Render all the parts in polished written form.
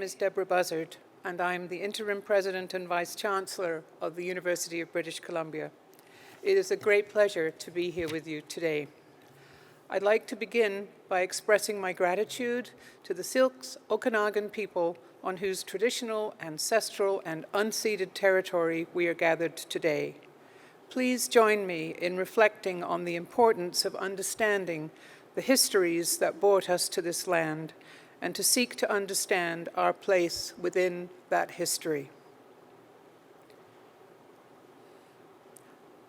is Deborah Buzzard, and I'm the Interim President and Vice Chancellor of the University of British Columbia. It is a great pleasure to be here with you today. I'd like to begin by expressing my gratitude to the Syilx Okanagan people on whose traditional, ancestral, and unceded territory we are gathered today. Please join me in reflecting on the importance of understanding the histories that brought us to this land and to seek to understand our place within that history.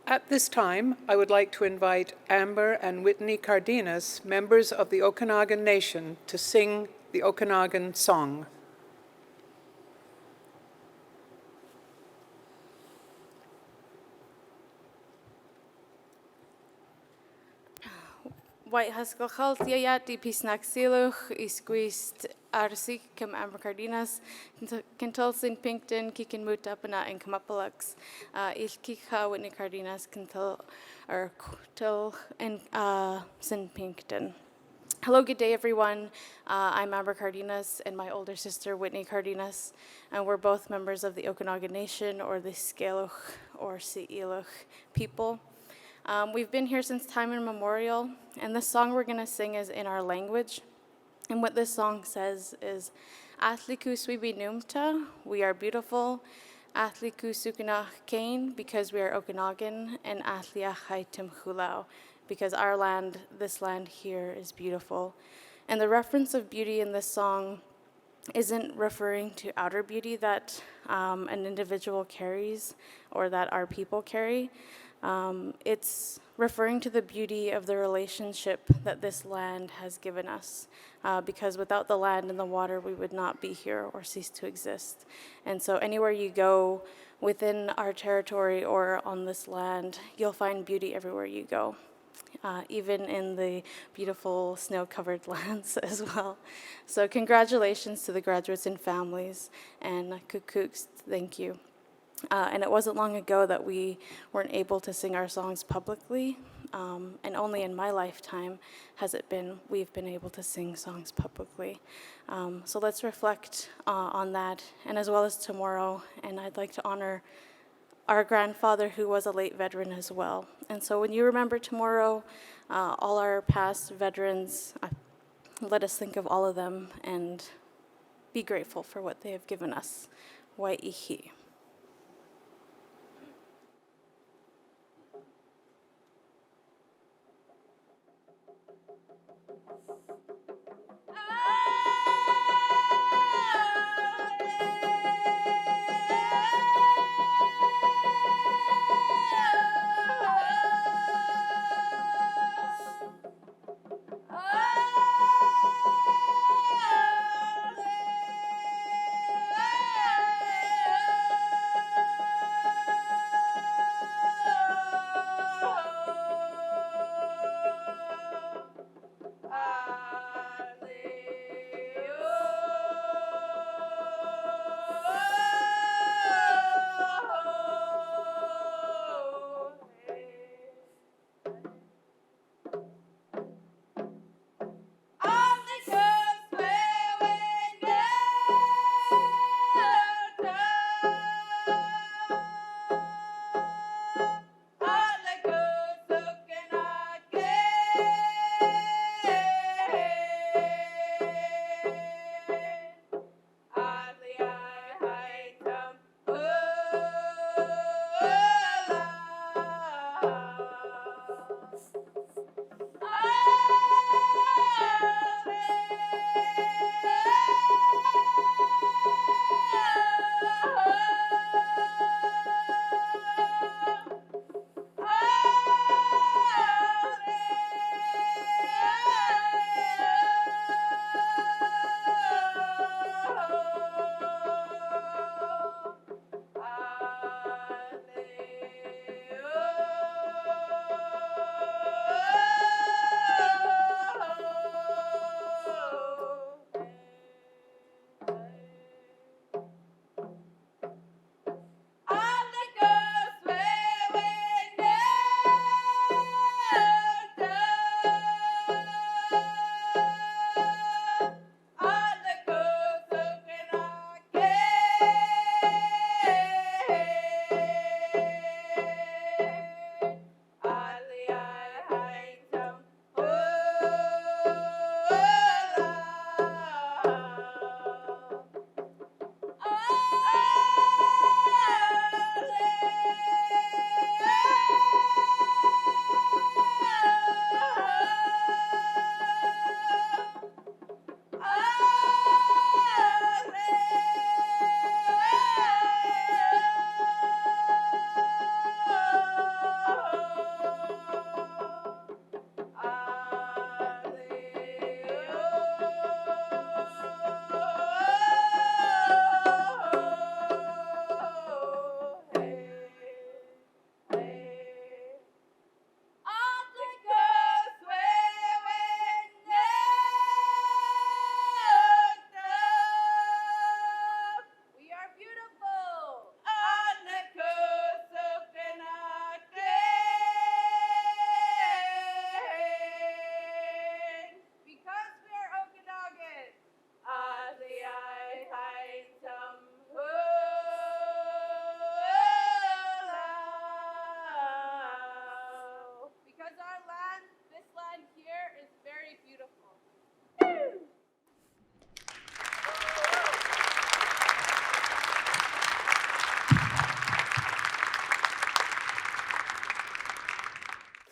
At this time, I would like to invite Amber and Whitney Cardenas, members of the Okanagan Nation, to sing the Okanagan song. White Haskell Yayat Pisnak Siluch Isquist Arsi Kim Amber Cardenas Kintul Sin Pinkton Kikin Mutapana and Kamapalux Ilkika Whitney Cardenas Kintul or Kutil and Sin Pinkton. Hello, good day everyone. I'm Amber Cardenas and my older sister Whitney Cardenas, and we're both members of the Okanagan Nation or the Skeluch or Si'iluch people. We've been here since time immemorial, and the song we're going to sing is in our language. And what this song says is, Athliku Swibi Numta, we are beautiful. Athliku Sukunach Kane, because we are Okanagan. And Athliach Haitim Hulau, because our land, this land here, is beautiful. And the reference of beauty in this song isn't referring to outer beauty that an individual carries or that our people carry. It's referring to the beauty of the relationship that this land has given us, because without the land and the water, we would not be here or cease to exist. And so anywhere you go within our territory or on this land, you'll find beauty everywhere you go, even in the beautiful snow-covered lands as well. So congratulations to the graduates and families, and kukuks, thank you. And it wasn't long ago that we weren't able to sing our songs publicly, and only in my lifetime we've been able to sing songs publicly. So let's reflect on that, and as well as tomorrow, and I'd like to honor our grandfather who was a late veteran as well. And so when you remember tomorrow, all our past veterans, let us think of all of them and be grateful for what they have given us. Wai'ihi.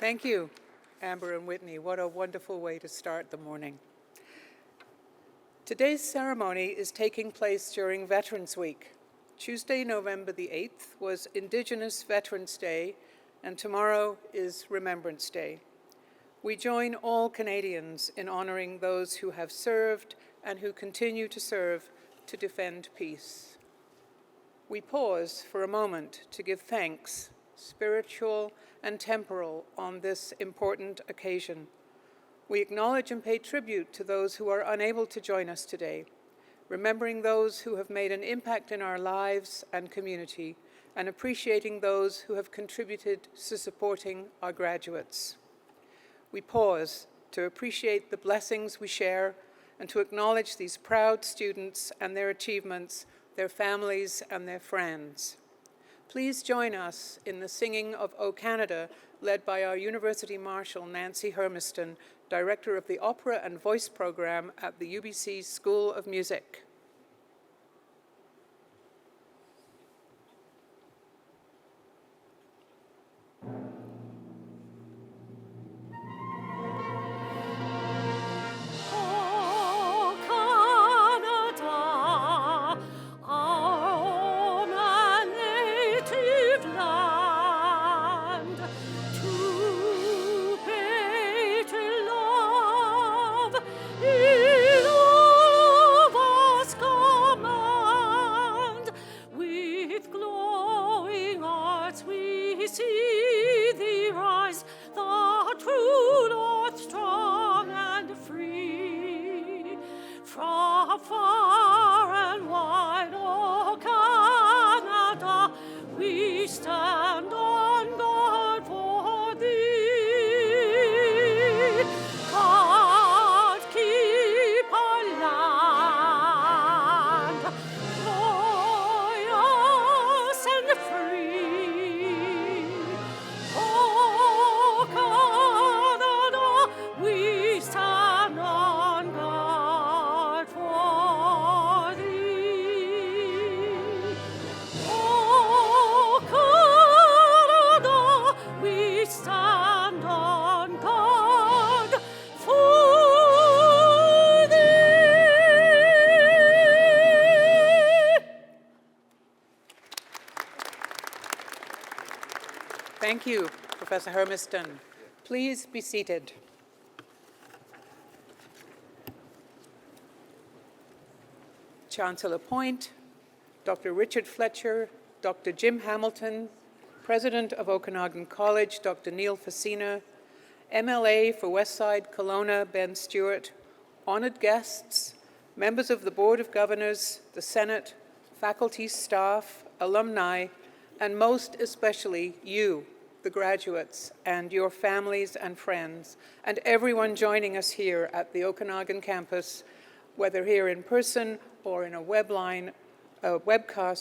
Thank you, Amber and Whitney. What a wonderful way to start the morning. Today's ceremony is taking place during Veterans Week. Tuesday, November the 8th was Indigenous Veterans Day, and tomorrow is Remembrance Day. We join all Canadians in honoring those who have served and who continue to serve to defend peace. We pause for a moment to give thanks, spiritual and temporal, on this important occasion. We acknowledge and pay tribute to those who are unable to join us today, remembering those who have made an impact in our lives and community, and appreciating those who have contributed to supporting our graduates. We pause to appreciate the blessings we share and to acknowledge these proud students and their achievements, their families and their friends. Please join us in the singing of O Canada, led by our University Marshal, Nancy Hermiston, Director of the Opera and Voice Program at the UBC School of Music. Thank you, Professor Hermiston. Please be seated. Chancellor Point, Dr. Richard Fletcher, Dr. Jim Hamilton, President of Okanagan College, Dr. Neil Facina, MLA for Westside Kelowna, Ben Stewart, honored guests, members of the Board of Governors, the Senate, faculty, staff, alumni, and most especially you, the graduates, and your families and friends, and everyone joining us here at the Okanagan campus, whether here in person or in a webcast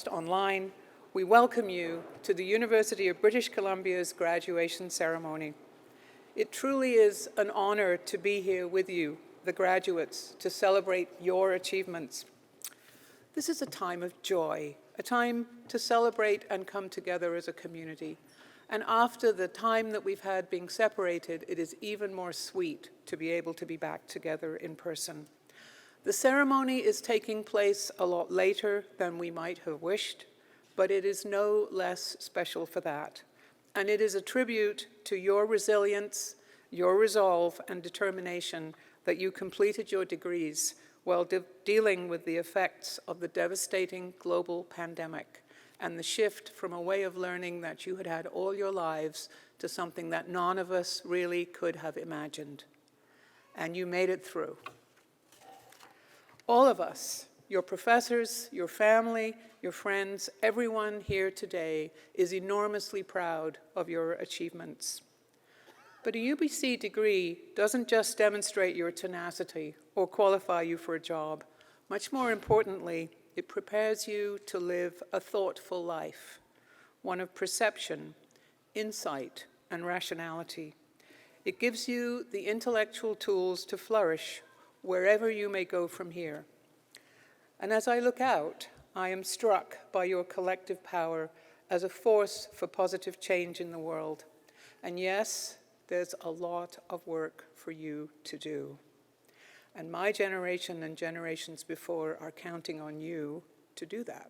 online. We welcome you to the University of British Columbia's graduation ceremony. It truly is an honor to be here with you, the graduates, to celebrate your achievements. This is a time of joy, a time to celebrate and come together as a community. And after the time that we've had being separated, it is even more sweet to be able to be back together in person. The ceremony is taking place a lot later than we might have wished, but it is no less special for that. And it is a tribute to your resilience, your resolve and determination that you completed your degrees while dealing with the effects of the devastating global pandemic and the shift from a way of learning that you had had all your lives to something that none of us really could have imagined. And you made it through. All of us, your professors, your family, your friends, everyone here today is enormously proud of your achievements. But a UBC degree doesn't just demonstrate your tenacity or qualify you for a job. Much more importantly, it prepares you to live a thoughtful life, one of perception, insight, and rationality. It gives you the intellectual tools to flourish wherever you may go from here. And as I look out, I am struck by your collective power as a force for positive change in the world. And yes, there's a lot of work for you to do. And my generation and generations before are counting on you to do that.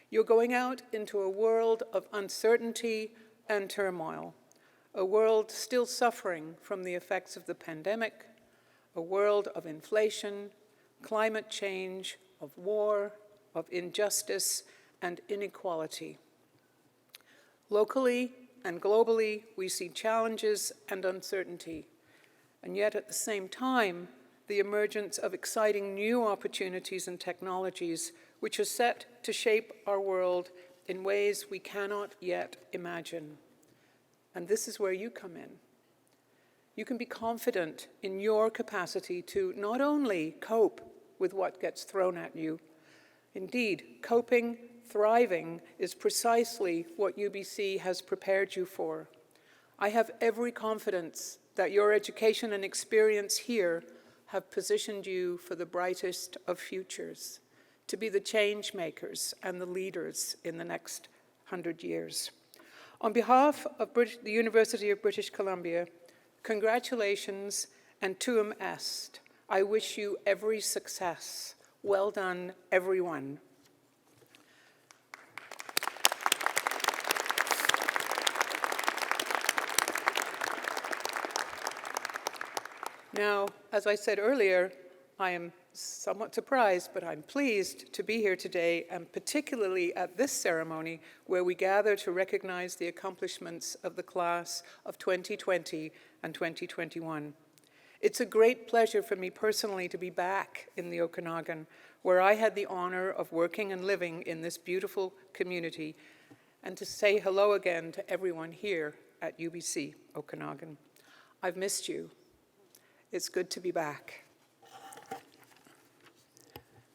You're going out into a world of uncertainty and turmoil, a world still suffering from the effects of the pandemic, a world of inflation, climate change, of war, of injustice, and inequality. Locally and globally, we see challenges and uncertainty, and yet at the same time, the emergence of exciting new opportunities and technologies which are set to shape our world in ways we cannot yet imagine. And this is where you come in. You can be confident in your capacity to not only cope with what gets thrown at you. Indeed, coping, thriving is precisely what UBC has prepared you for. I have every confidence that your education and experience here have positioned you for the brightest of futures, to be the change makers and the leaders in the next 100 years. On behalf of the University of British Columbia, congratulations and tuum est. I wish you every success. Well done, everyone. Now, as I said earlier, I am somewhat surprised, but I'm pleased to be here today, and particularly at this ceremony where we gather to recognize the accomplishments of the class of 2020 and 2021. It's a great pleasure for me personally to be back in the Okanagan, where I had the honor of working and living in this beautiful community, and to say hello again to everyone here at UBC Okanagan. I've missed you. It's good to be back.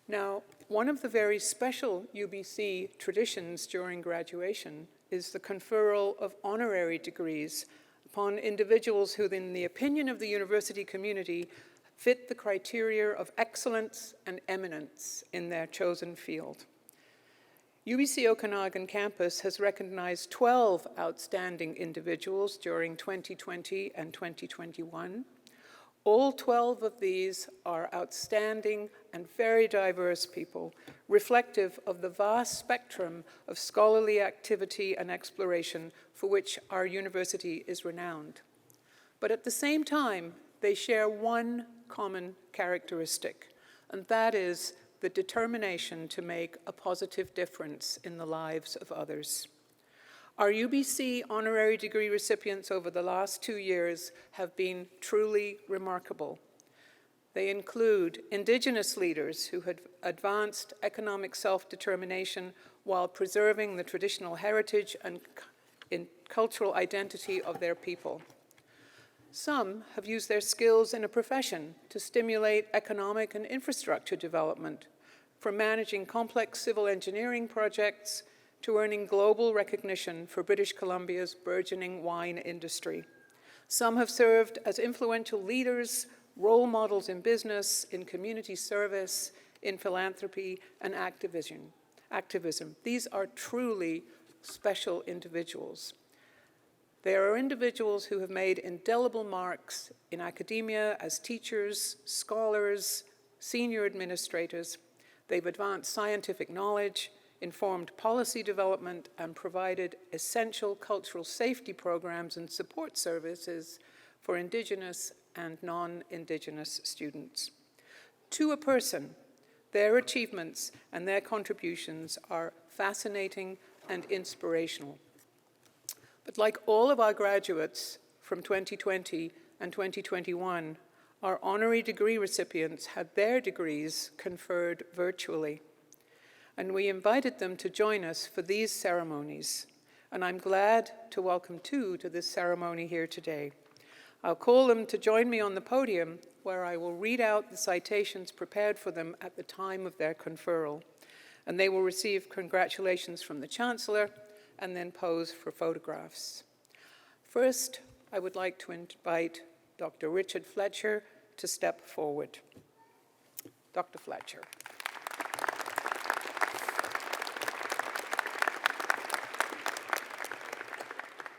Now, one of the very special UBC traditions during graduation is the conferral of honorary degrees upon individuals who, in the opinion of the university community, fit the criteria of excellence and eminence in their chosen field. UBC Okanagan campus has recognized 12 outstanding individuals during 2020 and 2021. All 12 of these are outstanding and very diverse people, reflective of the vast spectrum of scholarly activity and exploration for which our university is renowned. But at the same time, they share one common characteristic, and that is the determination to make a positive difference in the lives of others. Our UBC honorary degree recipients over the last 2 years have been truly remarkable. They include Indigenous leaders who had advanced economic self-determination while preserving the traditional heritage and cultural identity of their people. Some have used their skills in a profession to stimulate economic and infrastructure development, from managing complex civil engineering projects to earning global recognition for British Columbia's burgeoning wine industry. Some have served as influential leaders, role models in business, in community service, in philanthropy, and activism. These are truly special individuals. They are individuals who have made indelible marks in academia as teachers, scholars, senior administrators. They've advanced scientific knowledge, informed policy development, and provided essential cultural safety programs and support services for Indigenous and non-Indigenous students. To a person, their achievements and their contributions are fascinating and inspirational. But like all of our graduates from 2020 and 2021, our honorary degree recipients had their degrees conferred virtually. And we invited them to join us for these ceremonies. And I'm glad to welcome two to this ceremony here today. I'll call them to join me on the podium, where I will read out the citations prepared for them at the time of their conferral. And they will receive congratulations from the Chancellor and then pose for photographs. First, I would like to invite Dr. Richard Fletcher to step forward. Dr. Fletcher.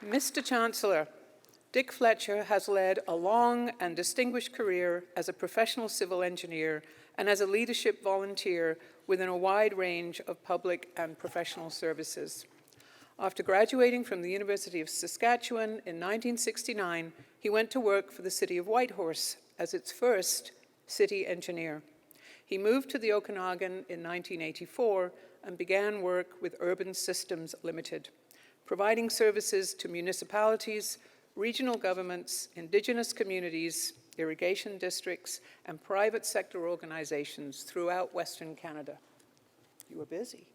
Mr. Chancellor, Dick Fletcher has led a long and distinguished career as a professional civil engineer and as a leadership volunteer within a wide range of public and professional services. After graduating from the University of Saskatchewan in 1969, he went to work for the City of Whitehorse as its first city engineer. He moved to the Okanagan in 1984 and began work with Urban Systems Limited, providing services to municipalities, regional governments, Indigenous communities, irrigation districts, and private sector organizations throughout Western Canada. You were busy.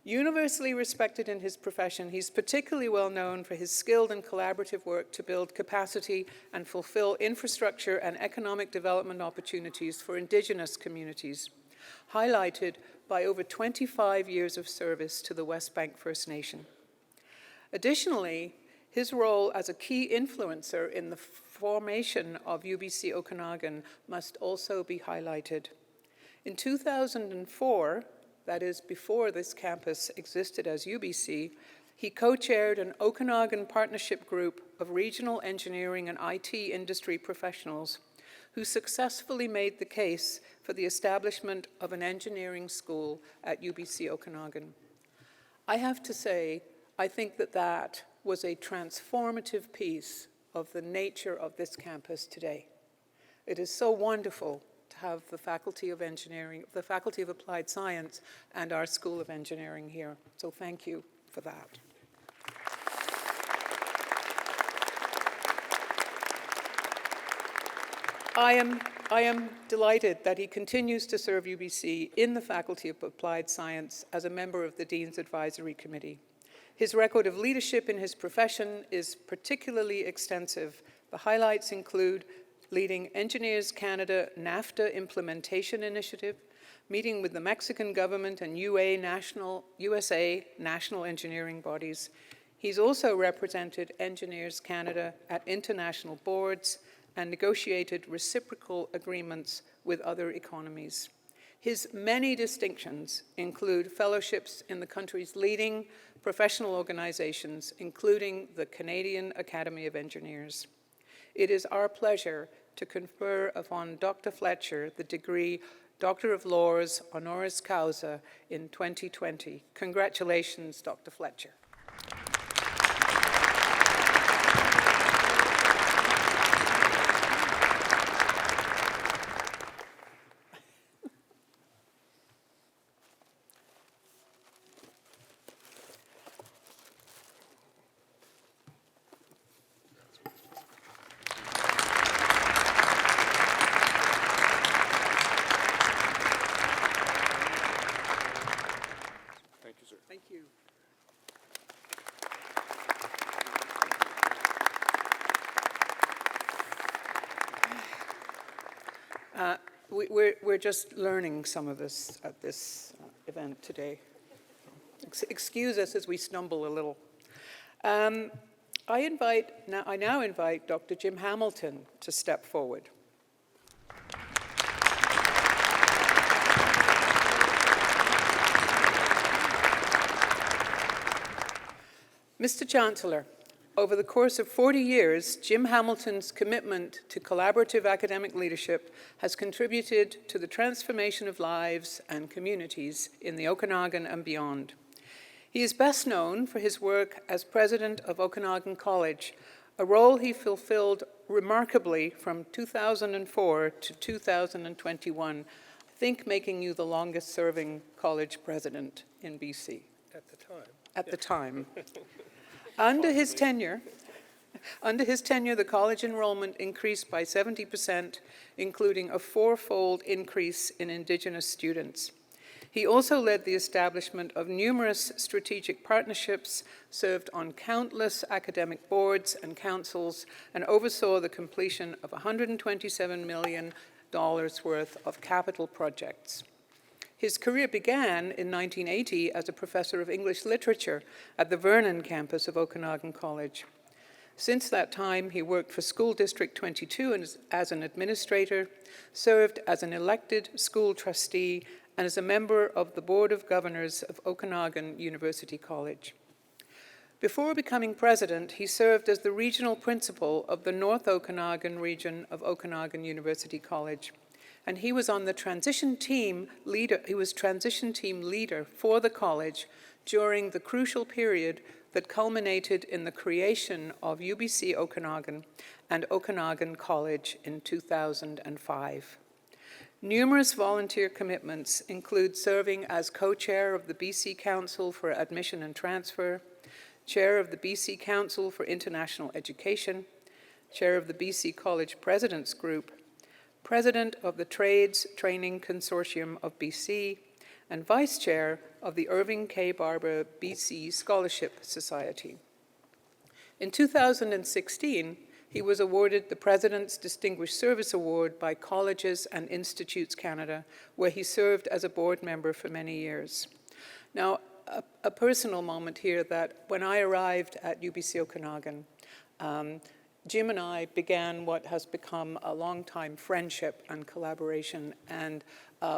Universally respected in his profession, he's particularly well known for his skilled and collaborative work to build capacity and fulfill infrastructure and economic development opportunities for Indigenous communities, highlighted by over 25 years of service to the West Bank First Nation. Additionally, his role as a key influencer in the formation of UBC Okanagan must also be highlighted. In 2004, that is before this campus existed as UBC, he co-chaired an Okanagan partnership group of regional engineering and IT industry professionals who successfully made the case for the establishment of an engineering school at UBC Okanagan. I have to say, I think that was a transformative piece of the nature of this campus today. It is so wonderful to have the Faculty of Engineering, the Faculty of Applied Science, and our School of Engineering here. So thank you for that. I am delighted that he continues to serve UBC in the Faculty of Applied Science as a member of the Dean's Advisory Committee. His record of leadership in his profession is particularly extensive. The highlights include leading Engineers Canada NAFTA Implementation Initiative, meeting with the Mexican government and USA national engineering bodies. He's also represented Engineers Canada at international boards and negotiated reciprocal agreements with other economies. His many distinctions include fellowships in the country's leading professional organizations, including the Canadian Academy of Engineers. It is our pleasure to confer upon Dr. Fletcher the degree Doctor of Laws honoris causa in 2020. Congratulations, Dr. Fletcher. Thank you. We're just learning some of this at this event today. Excuse us as we stumble a little. I now invite Dr. Jim Hamilton to step forward. Mr. Chancellor, over the course of 40 years, Jim Hamilton's commitment to collaborative academic leadership has contributed to the transformation of lives and communities in the Okanagan and beyond. He is best known for his work as president of Okanagan College, a role he fulfilled remarkably from 2004 to 2021, I think making you the longest-serving college president in BC. At the time. At the time. Under his tenure, the college enrollment increased by 70%, including a four-fold increase in Indigenous students. He also led the establishment of numerous strategic partnerships, served on countless academic boards and councils, and oversaw the completion of $127 million worth of capital projects. His career began in 1980 as a professor of English literature at the Vernon campus of Okanagan College. Since that time, he worked for School District 22 as an administrator, served as an elected school trustee, and as a member of the Board of Governors of Okanagan University College. Before becoming president, he served as the regional principal of the North Okanagan region of Okanagan University College. And he was on the transition team leader. He was transition team leader for the college during the crucial period that culminated in the creation of UBC Okanagan and Okanagan College in 2005. Numerous volunteer commitments include serving as co-chair of the BC Council for Admission and Transfer, chair of the BC Council for International Education, chair of the BC College Presidents Group, president of the Trades Training Consortium of BC, and vice chair of the Irving K. Barber BC Scholarship Society. In 2016, he was awarded the President's Distinguished Service Award by Colleges and Institutes Canada, where he served as a board member for many years. Now, a personal moment here that when I arrived at UBC Okanagan, Jim and I began what has become a long-time friendship and collaboration. And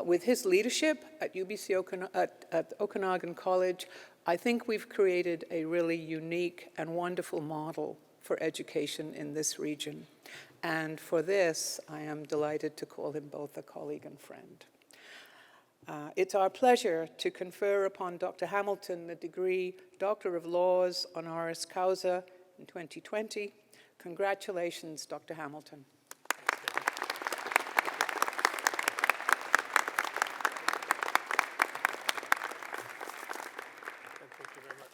with his leadership at at Okanagan College, I think we've created a really unique and wonderful model for education in this region. And for this, I am delighted to call him both a colleague and friend. It's our pleasure to confer upon Dr. Hamilton the degree Doctor of Laws honoris causa in 2020. Congratulations, Dr. Hamilton. Thank you very much.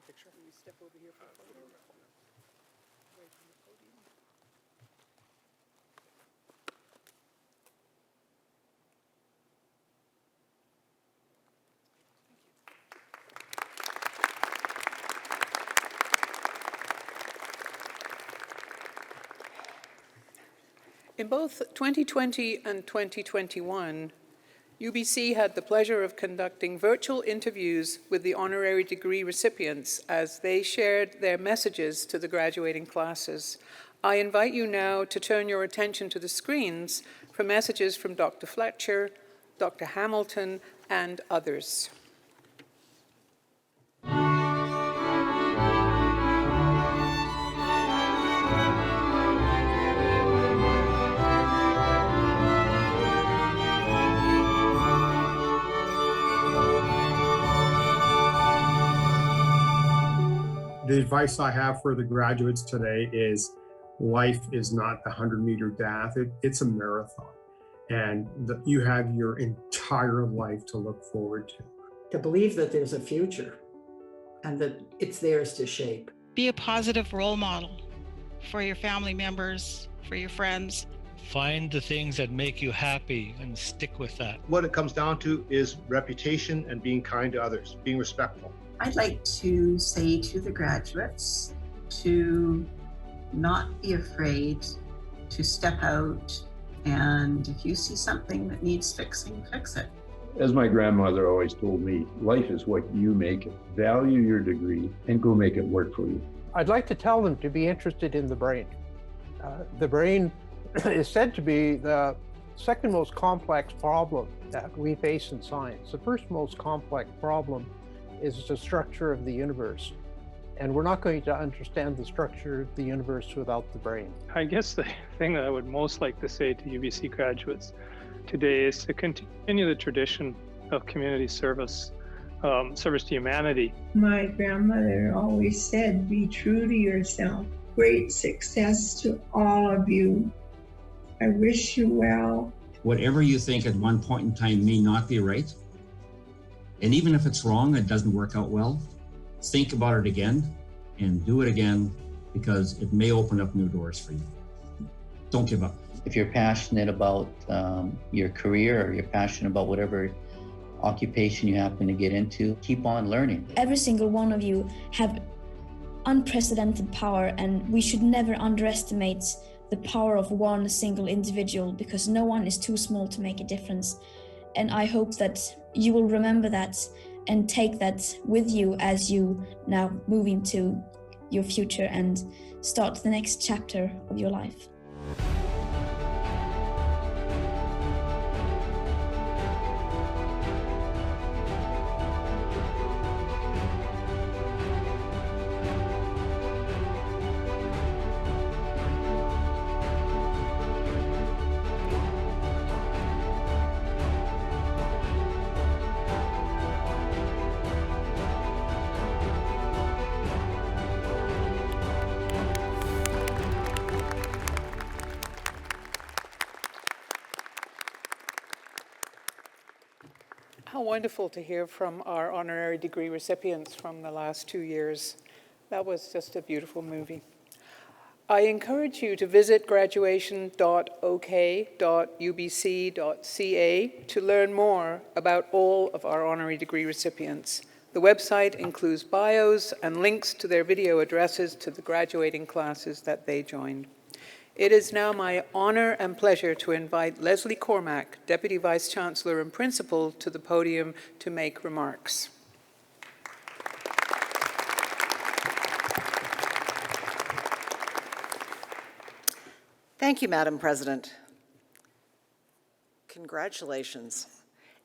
Picture. Can we step over here for a photo? Away from the podium. In both 2020 and 2021, UBC had the pleasure of conducting virtual interviews with the honorary degree recipients as they shared their messages to the graduating classes. I invite you now to turn your attention to the screens for messages from Dr. Fletcher, Dr. Hamilton, and others. The advice I have for the graduates today is life is not the 100-meter dash, it's a marathon. And you have your entire life to look forward to. To believe that there's a future and that it's theirs to shape. Be a positive role model for your family members, for your friends. Find the things that make you happy and stick with that. What it comes down to is reputation and being kind to others, being respectful. I'd like to say to the graduates to not be afraid to step out, and if you see something that needs fixing, fix it. As my grandmother always told me, life is what you make it. Value your degree and go make it work for you. I'd like to tell them to be interested in the brain. The brain is said to be the second most complex problem that we face in science. The first most complex problem is the structure of the universe. And we're not going to understand the structure of the universe without the brain. I guess the thing that I would most like to say to UBC graduates today is to continue the tradition of community service, service to humanity. My grandmother always said, be true to yourself. Great success to all of you. I wish you well. Whatever you think at one point in time may not be right. And even if it's wrong, it doesn't work out well, think about it again and do it again, because it may open up new doors for you. Don't give up. If you're passionate about your career, or you're passionate about whatever occupation you happen to get into, keep on learning. Every single one of you have unprecedented power, and we should never underestimate the power of one single individual, because no one is too small to make a difference. And I hope that you will remember that and take that with you as you now move into your future and start the next chapter of your life. wonderful to hear from our honorary degree recipients from the last 2 years. That was just a beautiful movie. I encourage you to visit graduation.ok.ubc.ca to learn more about all of our honorary degree recipients. The website includes bios and links to their video addresses to the graduating classes that they joined. It is now my honor and pleasure to invite Leslie Cormack, Deputy Vice Chancellor and Principal, to the podium to make remarks. Thank you, Madam President. Congratulations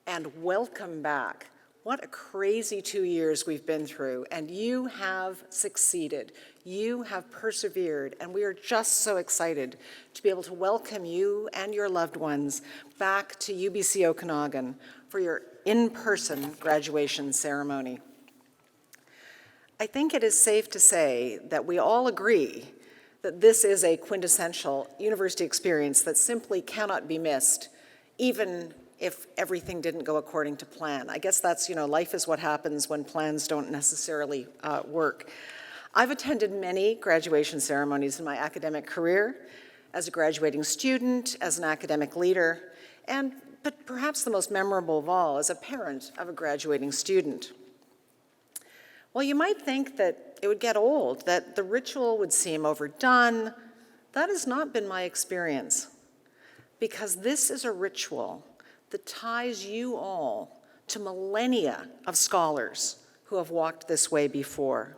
and welcome back. What a crazy 2 years we've been through, and you have succeeded. You have persevered, and we are just so excited to be able to welcome you and your loved ones back to UBC Okanagan for your in-person graduation ceremony. I think it is safe to say that we all agree that this is a quintessential university experience that simply cannot be missed, even if everything didn't go according to plan. I guess that's, life is what happens when plans don't necessarily work. I've attended many graduation ceremonies in my academic career, as a graduating student, as an academic leader, but perhaps the most memorable of all, as a parent of a graduating student. Well, you might think that it would get old, that the ritual would seem overdone. That has not been my experience, because this is a ritual that ties you all to millennia of scholars who have walked this way before.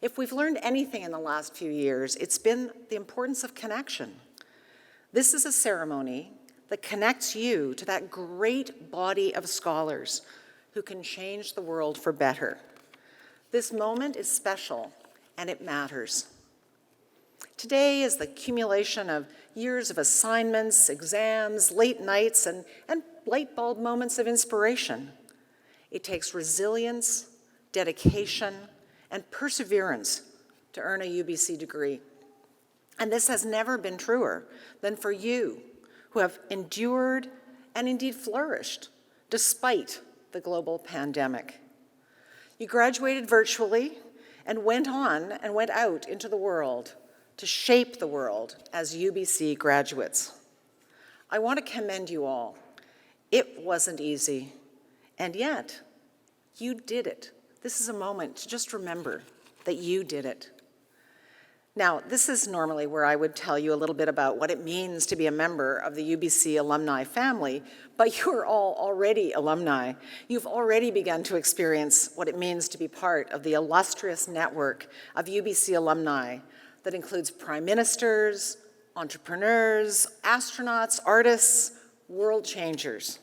If we've learned anything in the last few years, it's been the importance of connection. This is a ceremony that connects you to that great body of scholars who can change the world for better. This moment is special, and it matters. Today is the accumulation of years of assignments, exams, late nights, and light bulb moments of inspiration. It takes resilience, dedication, and perseverance to earn a UBC degree. And this has never been truer than for you, who have endured and indeed flourished despite the global pandemic. You graduated virtually and went out into the world to shape the world as UBC graduates. I want to commend you all. It wasn't easy, and yet you did it. This is a moment to just remember that you did it. Now, this is normally where I would tell you a little bit about what it means to be a member of the UBC alumni family, but you're all already alumni. You've already begun to experience what it means to be part of the illustrious network of UBC alumni that includes prime ministers, entrepreneurs, astronauts, artists, world changers.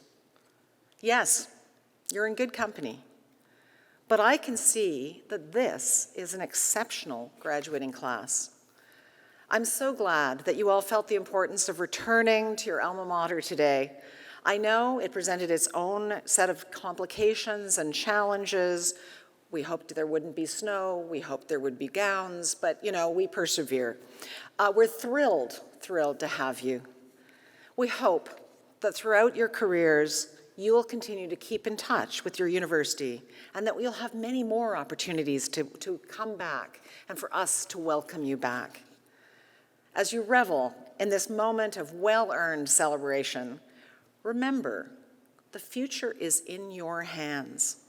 Yes, you're in good company. But I can see that this is an exceptional graduating class. I'm so glad that you all felt the importance of returning to your alma mater today. I know it presented its own set of complications and challenges. We hoped there wouldn't be snow, we hoped there would be gowns, but we persevere. We're thrilled to have you. We hope that throughout your careers, you will continue to keep in touch with your university, and that we'll have many more opportunities to come back and for us to welcome you back. As you revel in this moment of well-earned celebration, remember, the future is in your hands.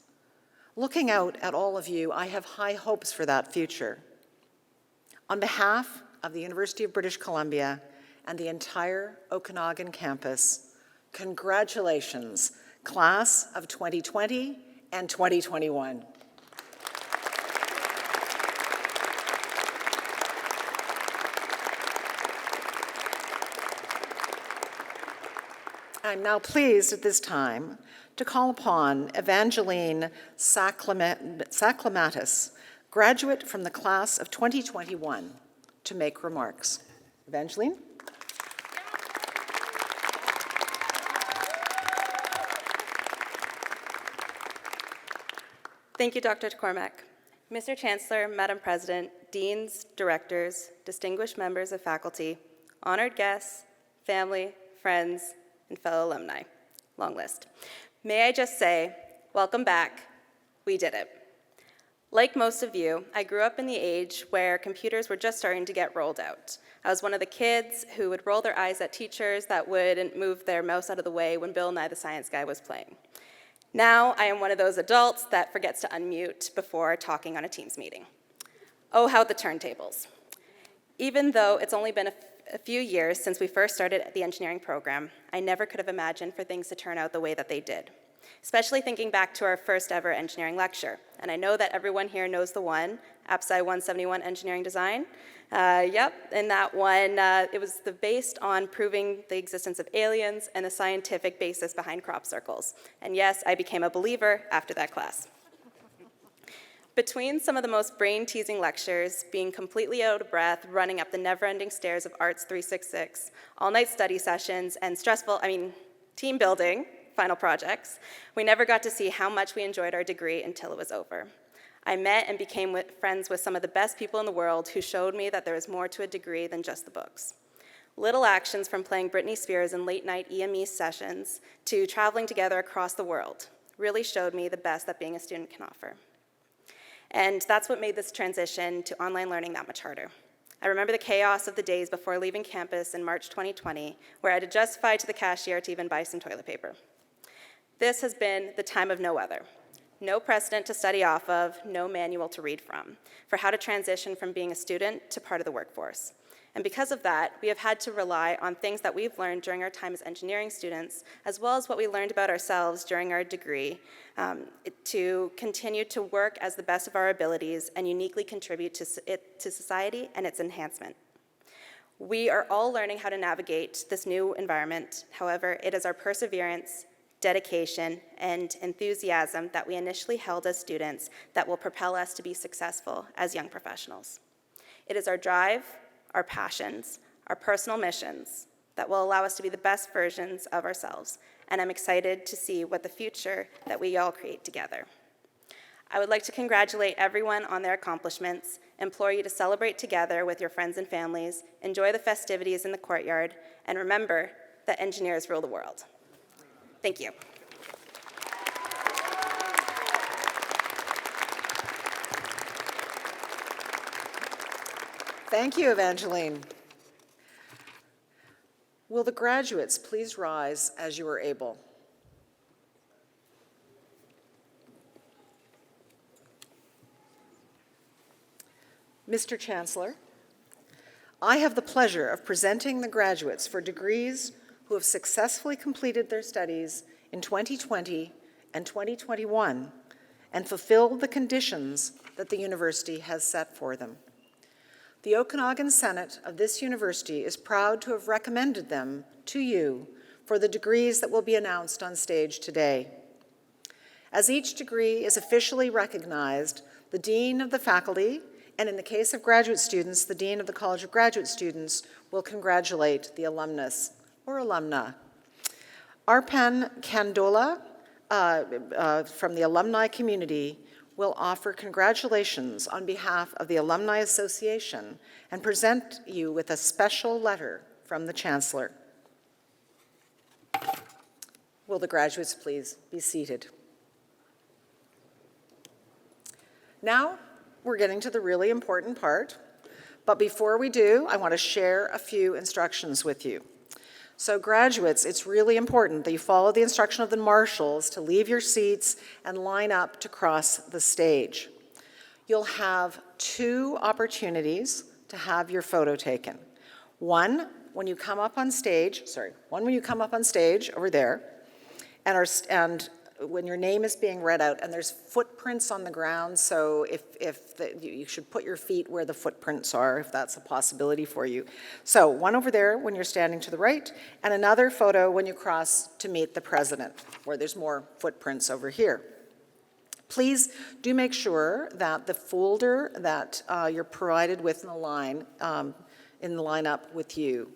Looking out at all of you, I have high hopes for that future. On behalf of the University of British Columbia and the entire Okanagan campus, congratulations, class of 2020 and 2021. I'm now pleased at this time to call upon Evangeline Saklamatis, graduate from the class of 2021, to make remarks. Evangeline? Thank you, Dr. Cormack. Mr. Chancellor, Madam President, deans, directors, distinguished members of faculty, honored guests, family, friends, and fellow alumni. Long list. May I just say, welcome back, we did it. Like most of you, I grew up in the age where computers were just starting to get rolled out. I was one of the kids who would roll their eyes at teachers that wouldn't move their mouse out of the way when Bill Nye the Science Guy was playing. Now I am one of those adults that forgets to unmute before talking on a Teams meeting. Oh, how the turntables. Even though it's only been a few years since we first started the engineering program, I never could have imagined for things to turn out the way that they did. Especially thinking back to our first ever engineering lecture. And I know that everyone here knows the one, APSCI 171 Engineering Design. Yep, in that one, it was based on proving the existence of aliens and the scientific basis behind crop circles. And yes, I became a believer after that class. Between some of the most brain-teasing lectures, being completely out of breath, running up the never-ending stairs of Arts 366, all-night study sessions, and team building, final projects, we never got to see how much we enjoyed our degree until it was over. I met and became friends with some of the best people in the world who showed me that there is more to a degree than just the books. Little actions from playing Britney Spears in late-night EME sessions to traveling together across the world really showed me the best that being a student can offer. And that's what made this transition to online learning that much harder. I remember the chaos of the days before leaving campus in March 2020, where I had to justify to the cashier to even buy some toilet paper. This has been the time of no other. No precedent to study off of, no manual to read from, for how to transition from being a student to part of the workforce. And because of that, we have had to rely on things that we've learned during our time as engineering students, as well as what we learned about ourselves during our degree, to continue to work as the best of our abilities and uniquely contribute to society and its enhancement. We are all learning how to navigate this new environment. However, it is our perseverance, dedication, and enthusiasm that we initially held as students that will propel us to be successful as young professionals. It is our drive, our passions, our personal missions that will allow us to be the best versions of ourselves, and I'm excited to see what the future that we all create together. I would like to congratulate everyone on their accomplishments, implore you to celebrate together with your friends and families, enjoy the festivities in the courtyard, and remember that engineers rule the world. Thank you. Thank you, Evangeline. Will the graduates please rise as you are able? Mr. Chancellor, I have the pleasure of presenting the graduates for degrees who have successfully completed their studies in 2020 and 2021 and fulfilled the conditions that the university has set for them. The Okanagan Senate of this university is proud to have recommended them to you for the degrees that will be announced on stage today. As each degree is officially recognized, the Dean of the Faculty, and in the case of graduate students, the Dean of the College of Graduate Students will congratulate the alumnus or alumna. Arpan Kandola from the alumni community will offer congratulations on behalf of the Alumni Association and present you with a special letter from the Chancellor. Will the graduates please be seated? Now, we're getting to the really important part, but before we do, I want to share a few instructions with you. So graduates, it's really important that you follow the instruction of the marshals to leave your seats and line up to cross the stage. You'll have two opportunities to have your photo taken. One when you come up on stage over there, and when your name is being read out, and there's footprints on the ground, so you should put your feet where the footprints are, if that's a possibility for you. So one over there when you're standing to the right, and another photo when you cross to meet the president, where there's more footprints over here. Please do make sure that the folder that you're provided with in the lineup with you,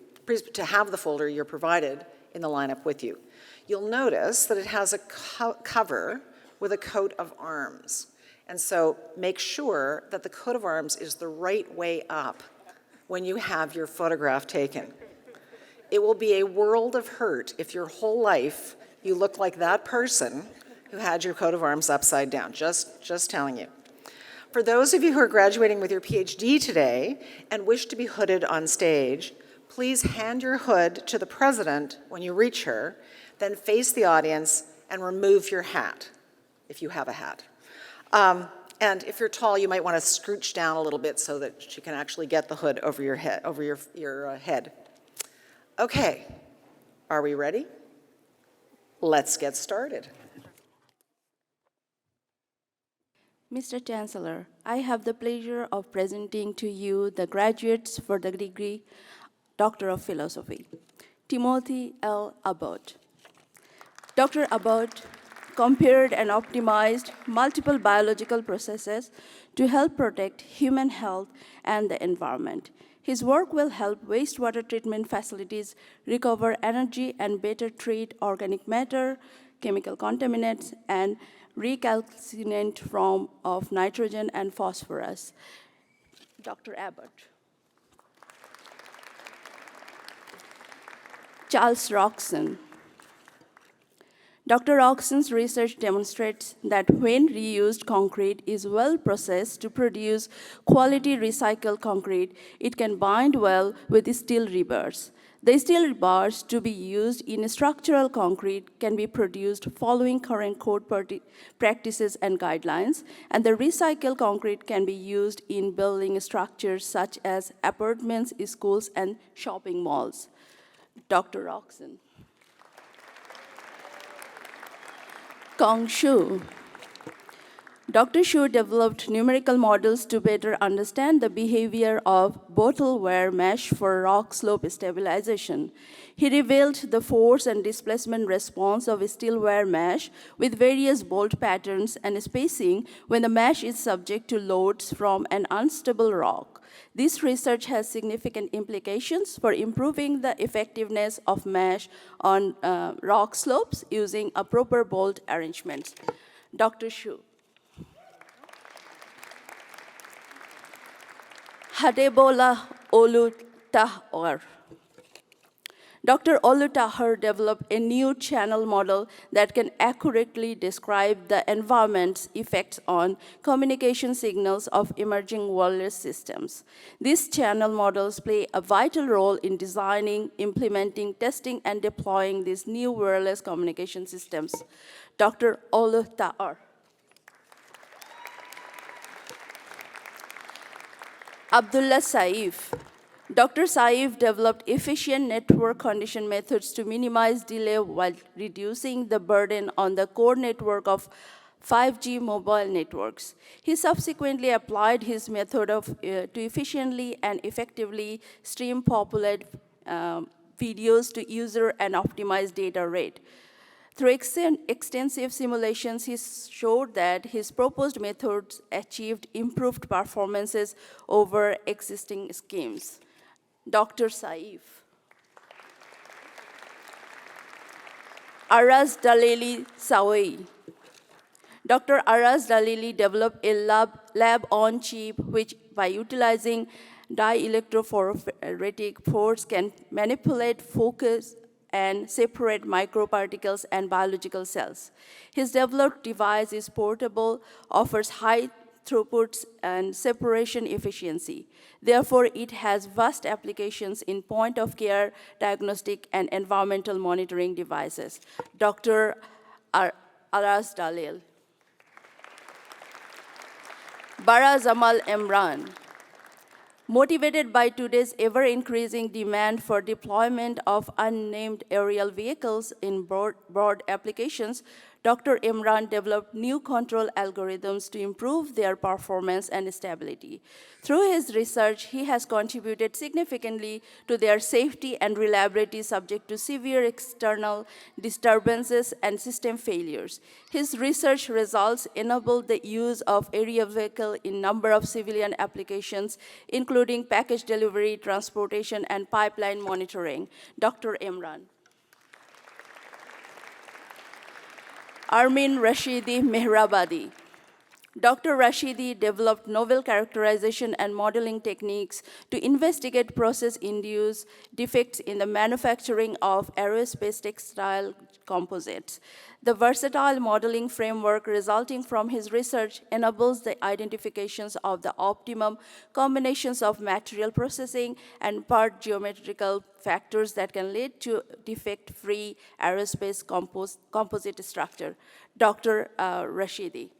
to have the folder you're provided in the lineup with you. You'll notice that it has a cover with a coat of arms. And so make sure that the coat of arms is the right way up when you have your photograph taken. It will be a world of hurt if your whole life You look like that person who had your coat of arms upside down, just telling you. For those of you who are graduating with your PhD today and wish to be hooded on stage, please hand your hood to the president when you reach her, then face the audience and remove your hat, if you have a hat. And if you're tall, you might want to scooch down a little bit so that she can actually get the hood over your head. Okay, are we ready? Let's get started. Mr. Chancellor, I have the pleasure of presenting to you the graduates for the degree Doctor of Philosophy, Timothy L. Abbott. Dr. Abbott compared and optimized multiple biological processes to help protect human health and the environment. His work will help wastewater treatment facilities recover energy and better treat organic matter, chemical contaminants, and recalcitrant form of nitrogen and phosphorus. Dr. Abbott. Charles Roxon. Dr. Roxon's research demonstrates that when reused concrete is well processed to produce quality recycled concrete, it can bind well with steel rebars. The steel rebars to be used in structural concrete can be produced following current code practices and guidelines, and the recycled concrete can be used in building structures such as apartments, schools, and shopping malls. Dr. Roxon. Kong Shu. Dr. Shu developed numerical models to better understand the behavior of bottle wire mesh for rock slope stabilization. He revealed the force and displacement response of a steel wire mesh with various bolt patterns and spacing when the mesh is subject to loads from an unstable rock. This research has significant implications for improving the effectiveness of mesh on rock slopes using a proper bolt arrangements. Dr. Shu. Hadebola Olutahar. Dr. Olutahar developed a new channel model that can accurately describe the environment's effects on communication signals of emerging wireless systems. These channel models play a vital role in designing, implementing, testing, and deploying these new wireless communication systems. Dr. Olutahar. Abdullah Saif. Dr. Saif developed efficient network condition methods to minimize delay while reducing the burden on the core network of 5G mobile networks. He subsequently applied his method to efficiently and effectively stream populate videos to user and optimize data rate. Through extensive simulations, he showed that his proposed methods achieved improved performances over existing schemes. Dr. Saif. Aras Daleli Sawai. Dr. Aras Daleli developed a lab-on-chip which, by utilizing dielectrophoretic force, can manipulate focus and separate microparticles and biological cells. His developed device is portable, offers high throughputs and separation efficiency. Therefore, it has vast applications in point-of-care diagnostic and environmental monitoring devices. Dr. Aras Dalel. Bara Zamal Emran. Motivated by today's ever-increasing demand for deployment of unmanned aerial vehicles in broad applications, Dr. Imran developed new control algorithms to improve their performance and stability. Through his research, he has contributed significantly to their safety and reliability subject to severe external disturbances and system failures. His research results enabled the use of aerial vehicle in a number of civilian applications, including package delivery, transportation, and pipeline monitoring. Dr. Imran. Armin Rashidi Mehrabadi. Dr. Rashidi developed novel characterization and modeling techniques to investigate process-induced defects in the manufacturing of aerospace textile composites. The versatile modeling framework resulting from his research enables the identifications of the optimum combinations of material processing and part geometrical factors that can lead to defect-free aerospace composite structure. Dr. Rashidi.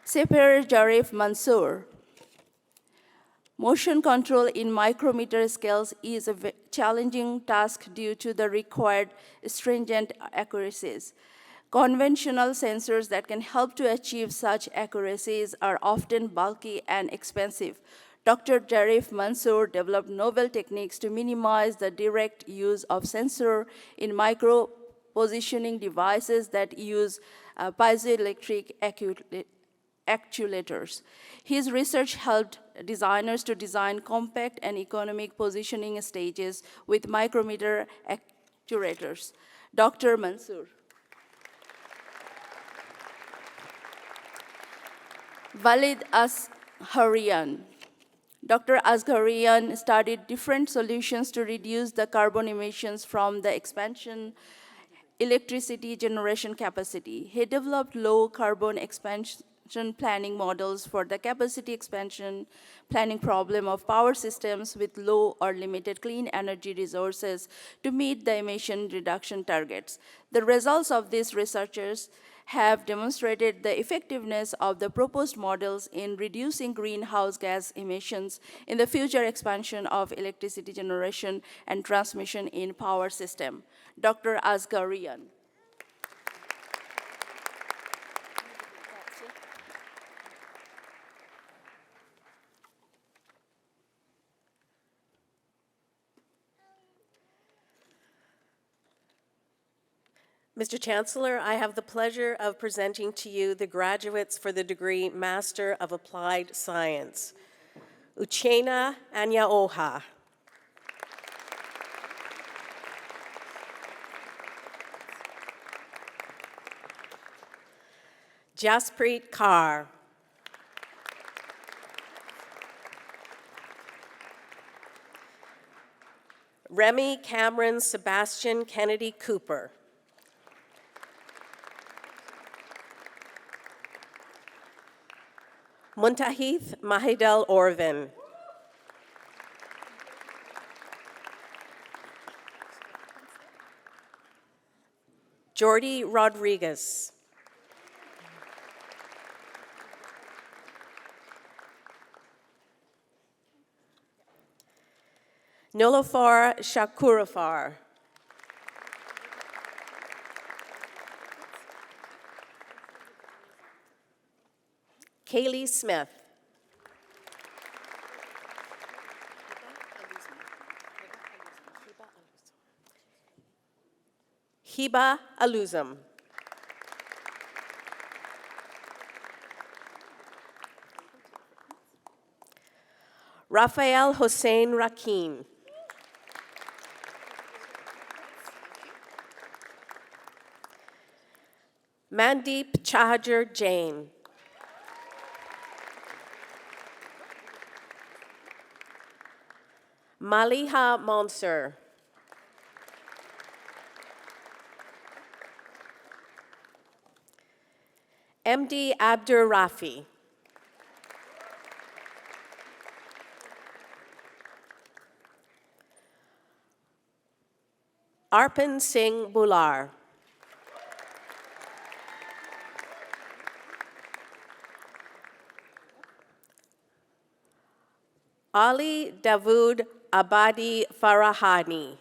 Sefer Jarif Mansour. Motion control in micrometer scales is a challenging task due to the required stringent accuracies. Conventional sensors that can help to achieve such accuracies are often bulky and expensive. Dr. Jarif Mansour developed novel techniques to minimize the direct use of sensor in micro-positioning devices that use piezoelectric actuators. His research helped designers to design compact and economic positioning stages with micrometer actuators. Dr. Mansour. Walid Azharian. Dr. Azharian studied different solutions to reduce the carbon emissions from the expansion electricity generation capacity. He developed low carbon expansion planning models for the capacity expansion planning problem of power systems with low or limited clean energy resources to meet the emission reduction targets. The results of these researchers have demonstrated the effectiveness of the proposed models in reducing greenhouse gas emissions in the future expansion of electricity generation and transmission in power system. Dr. Azharian. Mr. Chancellor, I have the pleasure of presenting to you the graduates for the degree Master of Applied Science. Uchenna Anyaoha. Jaspreet Kaur. Remy Cameron Sebastian Kennedy Cooper. Muntahith Mahidel Orvin. Jordi Rodriguez. Nolofar Shakurafar. Kaylee Smith. Hiba Aluzum. Rafael Hossein Rakim. Mandeep Chahajar Jain. Maliha Mansur. MD Abdur Rafi. Arpan Singh Bular. Ali Davood Abadi Farahani.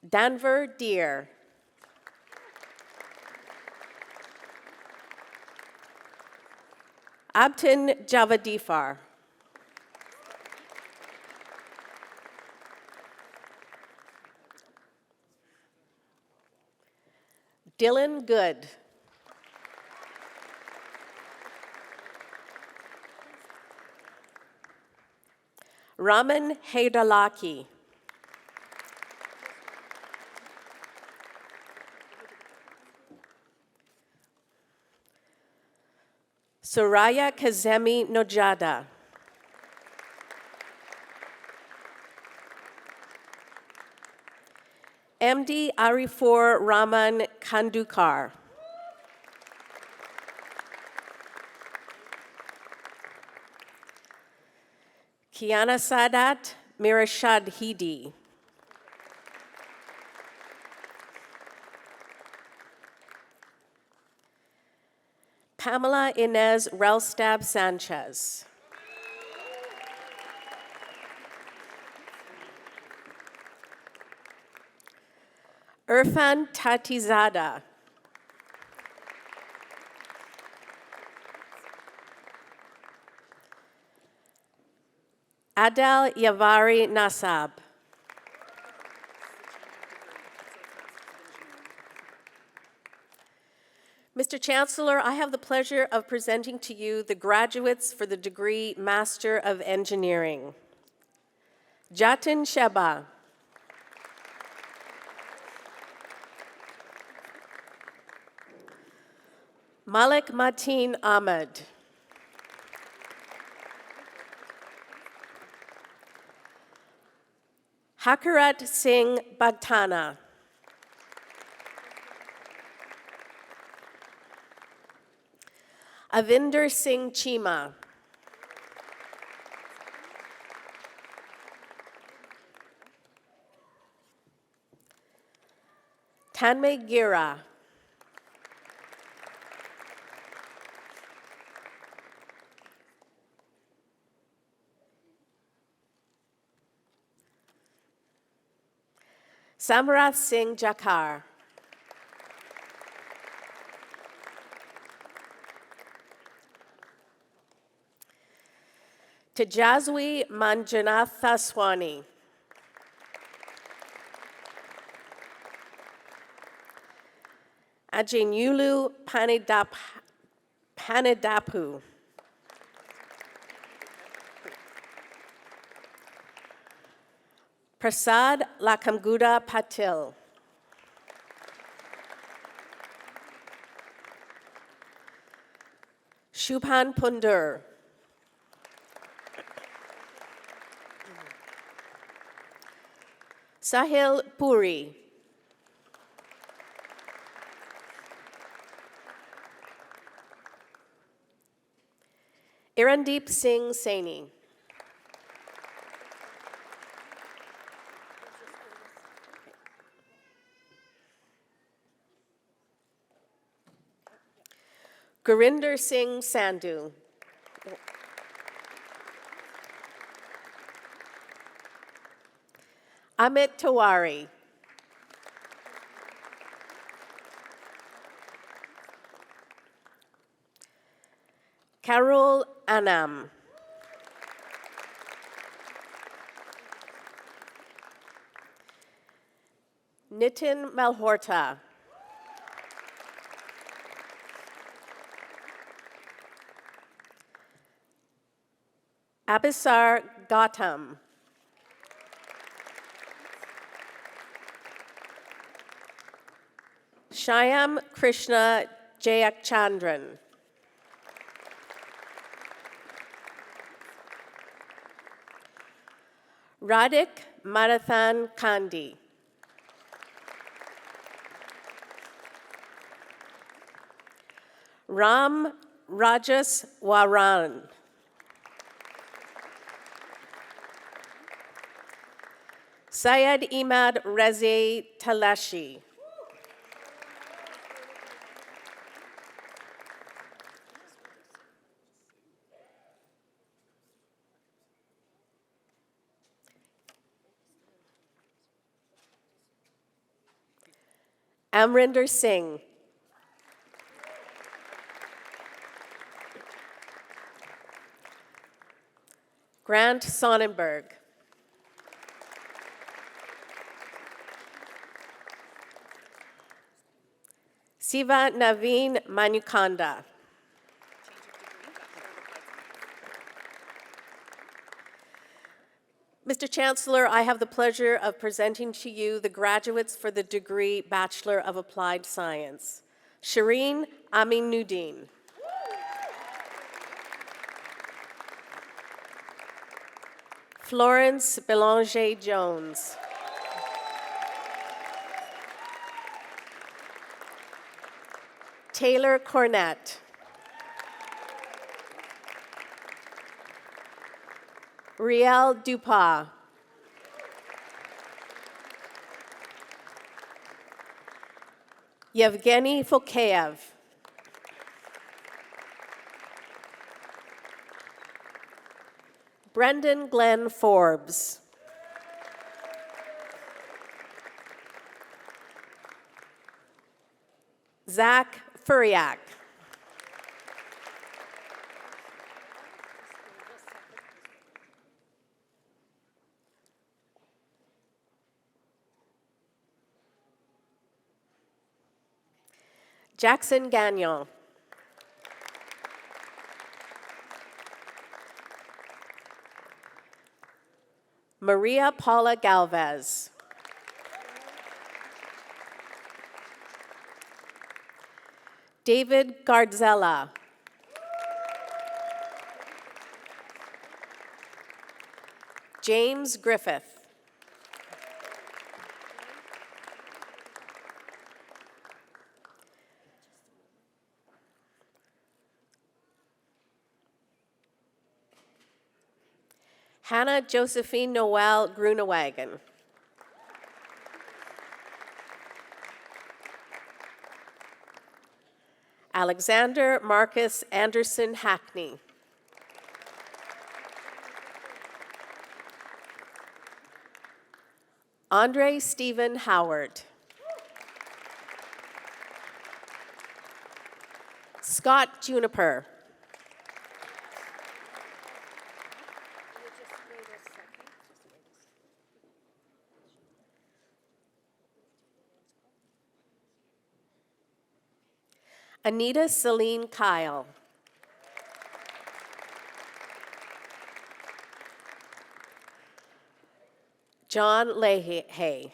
Danver Deer. Abtin Javadifar. Dylan Good. Raman Haidalaki. Soraya Kazemi Nojada. MD Arifor Raman Kandukar. Kiana Sadat Mirashad Hidi. Pamela Inez Relstab Sanchez. Irfan Tatizada. Adel Yavari Nasab. Mr. Chancellor, I have the pleasure of presenting to you the graduates for the degree Master of Engineering. Jatin Sheba. Malik Mateen Ahmed. Hakarat Singh Bagtana. Avinder Singh Chima. Tanmay Gira. Samarath Singh Jakar. Tejaswi Manjanatha Swani. Ajinyulu Panidapu. Prasad Lakamguda Patil. Shubhan Pundur. Sahil Puri. Irandeep Singh Saini. Gurinder Singh Sandhu. Amit Tawari. Carol Anam. Nitin Malhotra. Abhisar Gautam. Shyam Krishna Jayachandran. Radhik Marathan Kandi. Ram Rajas Waran. Syed Imad Reze Talashi. Amrinder Singh. Grant Sonnenberg. Siva Naveen Manukanda. Mr. Chancellor, I have the pleasure of presenting to you the graduates for the degree Bachelor of Applied Science. Shireen Aminuddin. Florence Belanger Jones. Taylor Cornett. Riel Dupas. Yevgeny Fokeyev. Brendan Glenn Forbes. Zach Furiak. Jackson Gagnon. Maria Paula Galvez. David Gardzella. James Griffith. Hannah Josephine Noel Grunewagen. Alexander Marcus Anderson Hackney. Andre Stephen Howard. Scott Juniper. Anita Celine Kyle. John Leahy.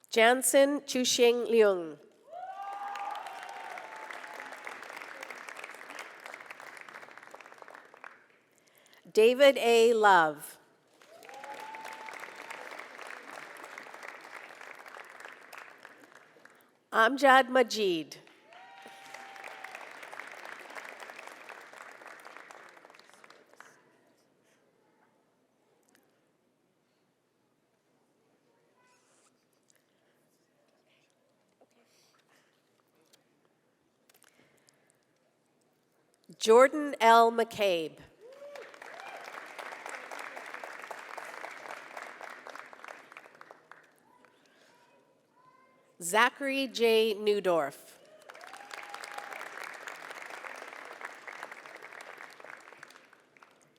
Jansen Chuxing Leung. David A. Love. Amjad Majid. Jordan L. McCabe. Zachary J. Newdorf.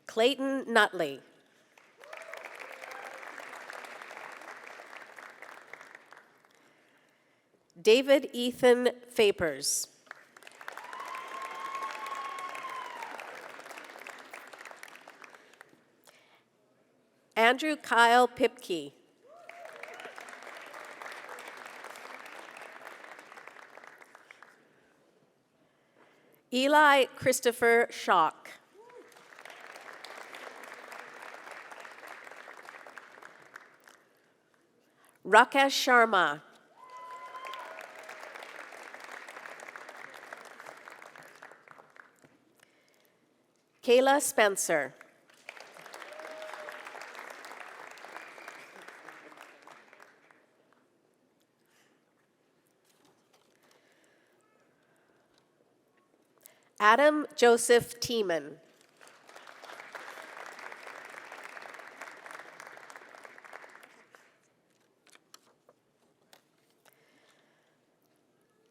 Clayton Nutley. David Ethan Fapers. Andrew Kyle Pipke. Eli Christopher Schock. Rakesh Sharma. Kayla Spencer. Adam Joseph Tiemann.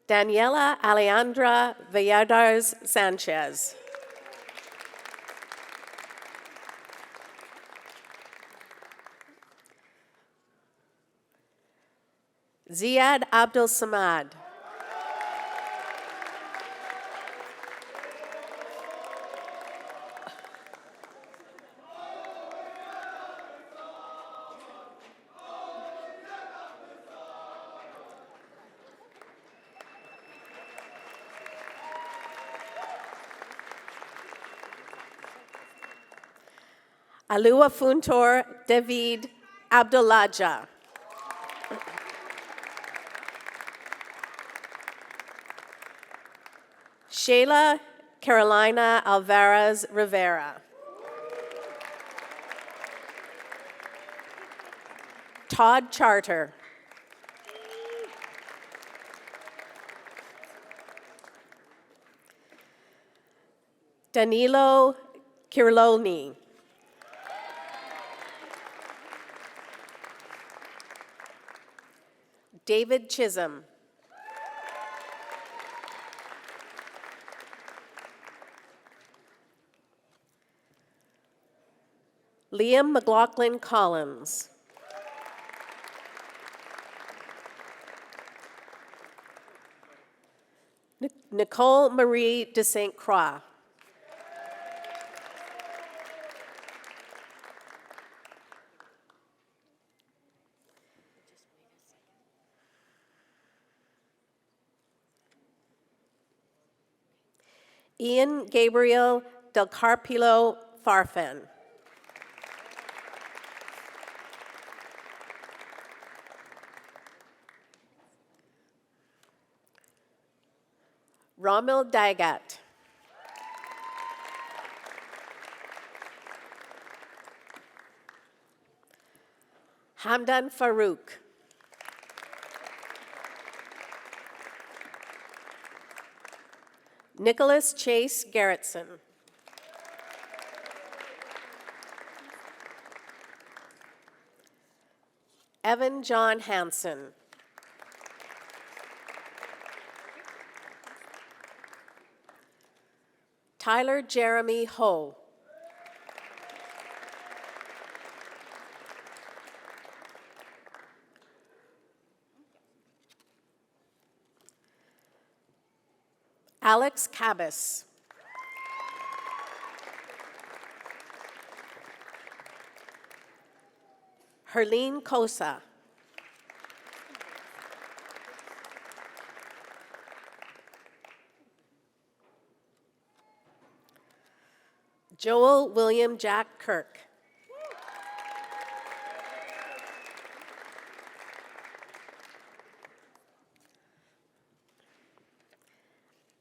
Daniela Alejandra Valladares Sanchez. Ziad Abdul Samad. Alua Funtor David Abdullaja. Shayla Carolina Alvarez Rivera. Todd Charter. Danilo Kirloni. David Chisholm. Liam McLaughlin Collins. Nicole Marie de St. Croix. Ian Gabriel Del Carpio Farfan. Ramil Dagat. Hamdan Farouk. Nicholas Chase Garrettson. Evan John Hansen. Tyler Jeremy Ho. Alex Cabas. Herlene Kosa. Joel William Jack Kirk.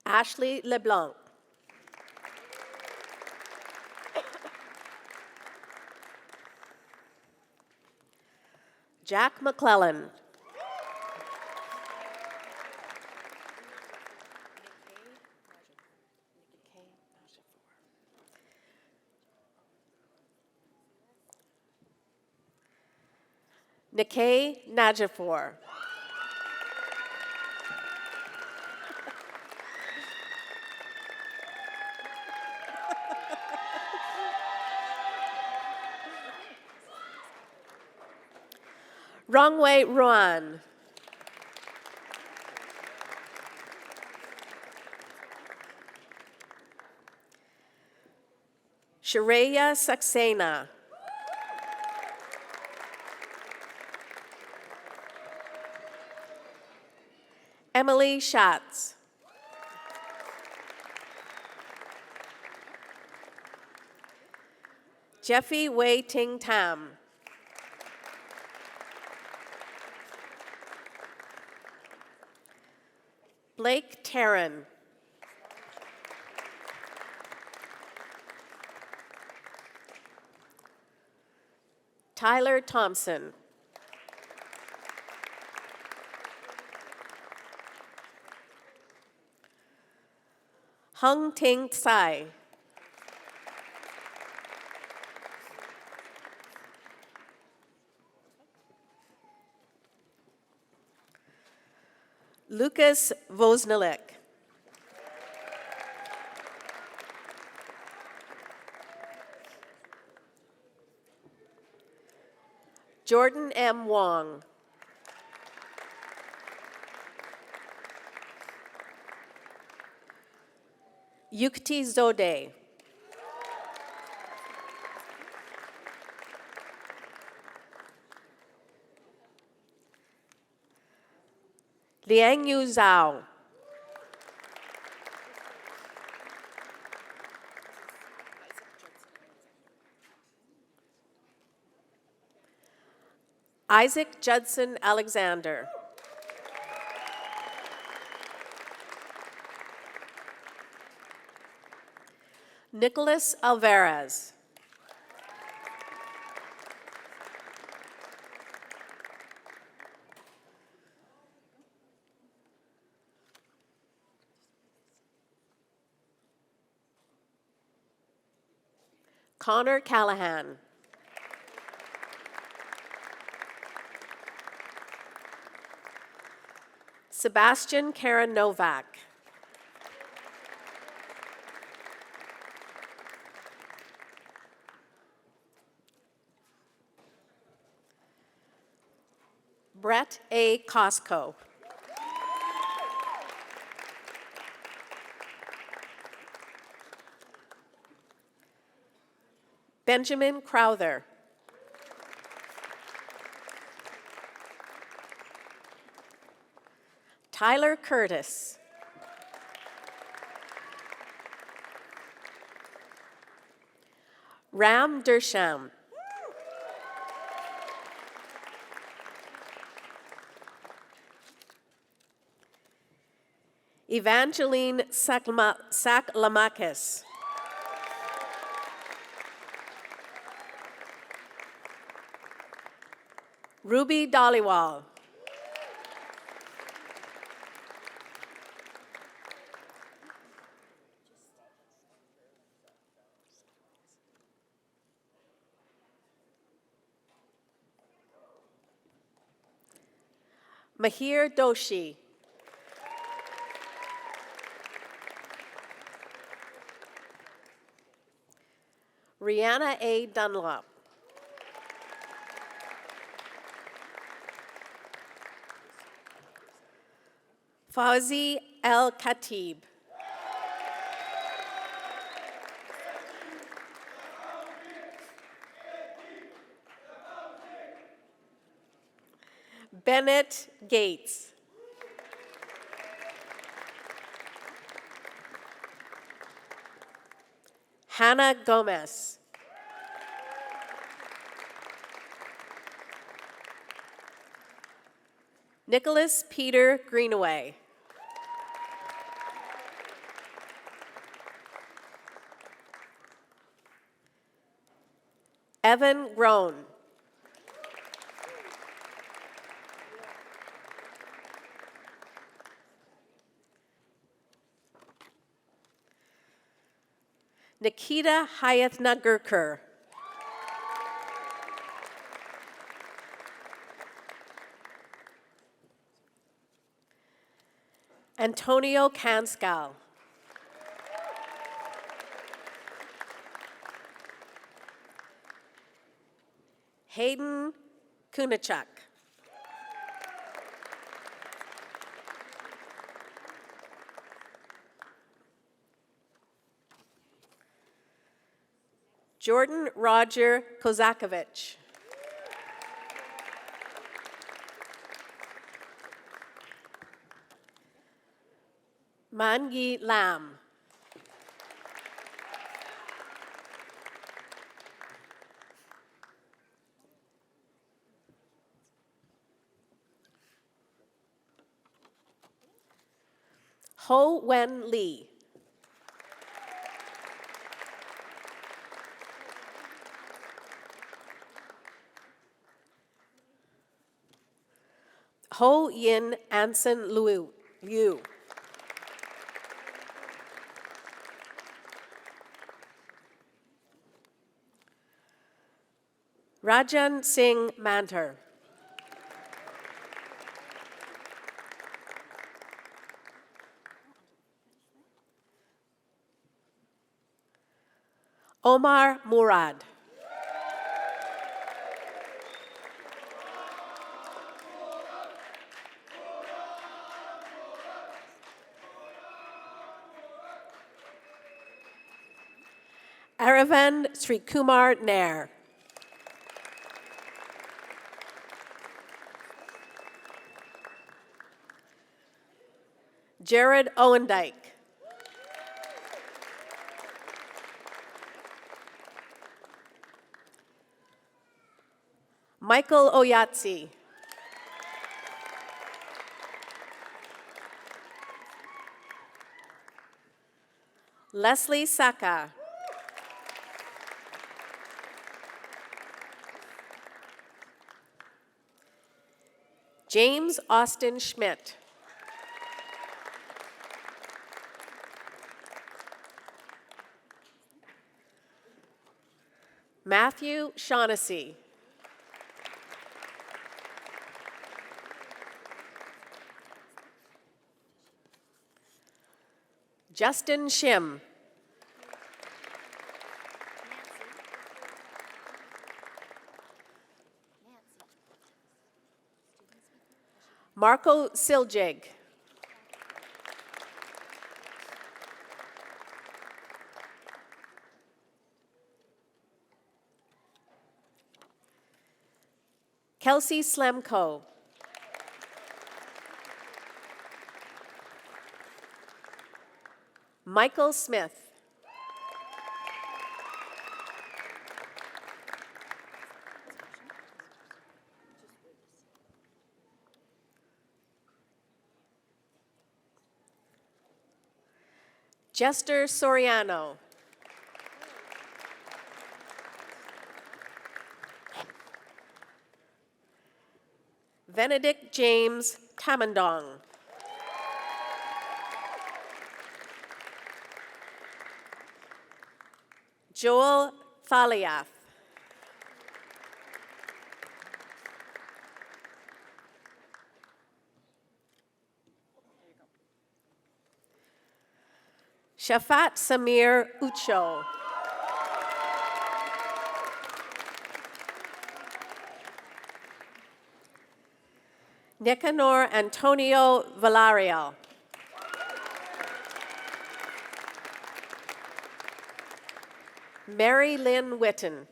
Ashley LeBlanc. Jack McClellan. Nikay Najafor. Rongwei Ruan. Shareya Saxena. Emily Schatz. Jeffy Wei Ting Tam. Blake Taryn. Tyler Thompson. Hung Ting Tsai. Lucas Vosnalik. Jordan M. Wong. Yukti Zode. Liang Yu Zhao. Isaac Judson Alexander. Nicholas Alvarez. Connor Callahan. Sebastian Karen Novak. Brett A. Costco. Benjamin Crowther. Tyler Curtis. Ram Dersham. Evangeline Saklamakis. Ruby Dhaliwal. Mahir Doshi. Rihanna A. Dunlop. Fauzi El Khatib. Bennett Gates. Hannah Gomez. Nicholas Peter Greenaway. Evan Roan. Nikita Hayathnagurkar. Antonio Kanskal. Hayden Kunachuk. Jordan Roger Kozakovich. Manyi Lam. Ho Wen Lee. Ho Yin Anson Liu. Rajan Singh Mantar. Omar Murad. Aravind Srikumar Nair. Jared Owendike. Michael Oyatsi. Leslie Saka. James Austin Schmidt. Matthew Shaughnessy. Justin Shim. Marco Siljig. Kelsey Slemko. Michael Smith. Jester Soriano. Benedict James Tamandong. Joel Thaliath. Shafat Samir Ucho. Nicanor Antonio Villarreal. Mary Lynn Witten.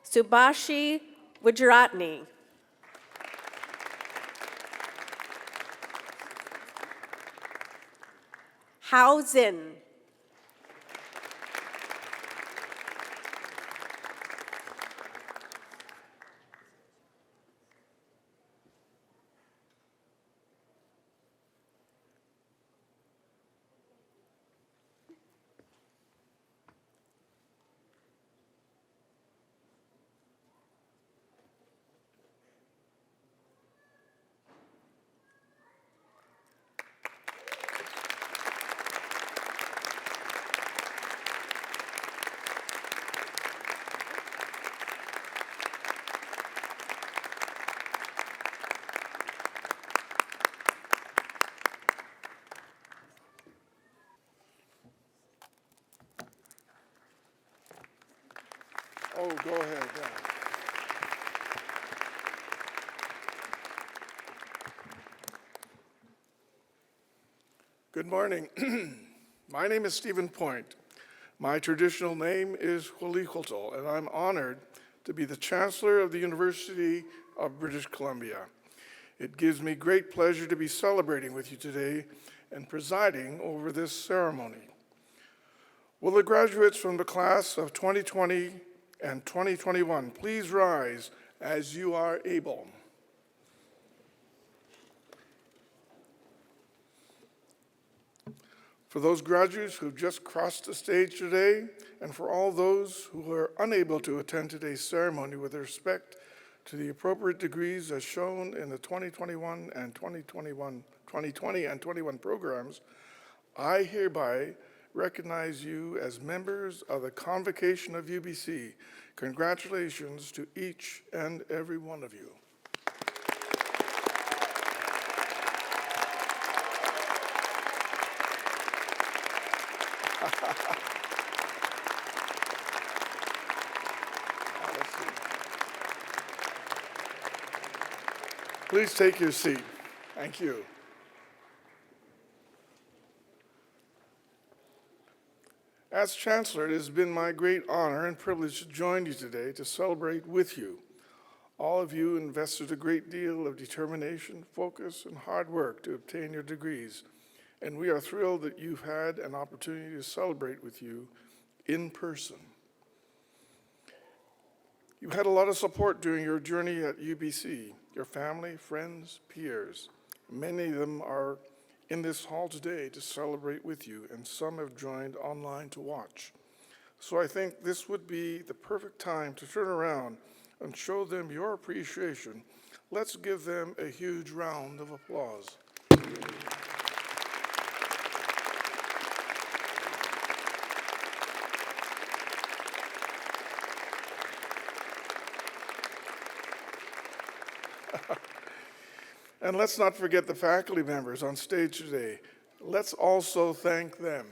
Subhashi Gujaratni. Hao Zin. Oh, go ahead. Yeah. Good morning. My name is Stephen Point. My traditional name is Hulichotl, and I'm honored to be the Chancellor of the University of British Columbia. It gives me great pleasure to be celebrating with you today and presiding over this ceremony. Will the graduates from the class of 2020 and 2021 please rise as you are able? For those graduates who just crossed the stage today, and for all those who are unable to attend today's ceremony with respect to the appropriate degrees as shown in the 2020 and 21 programs, I hereby recognize you as members of the Convocation of UBC. Congratulations to each and every one of you. Please take your seat. Thank you. As Chancellor, it has been my great honor and privilege to join you today to celebrate with you. All of you invested a great deal of determination, focus, and hard work to obtain your degrees, and we are thrilled that you've had an opportunity to celebrate with you in person. You've had a lot of support during your journey at UBC, your family, friends, peers. Many of them are in this hall today to celebrate with you, and some have joined online to watch. So I think this would be the perfect time to turn around and show them your appreciation. Let's give them a huge round of applause. And let's not forget the faculty members on stage today. Let's also thank them.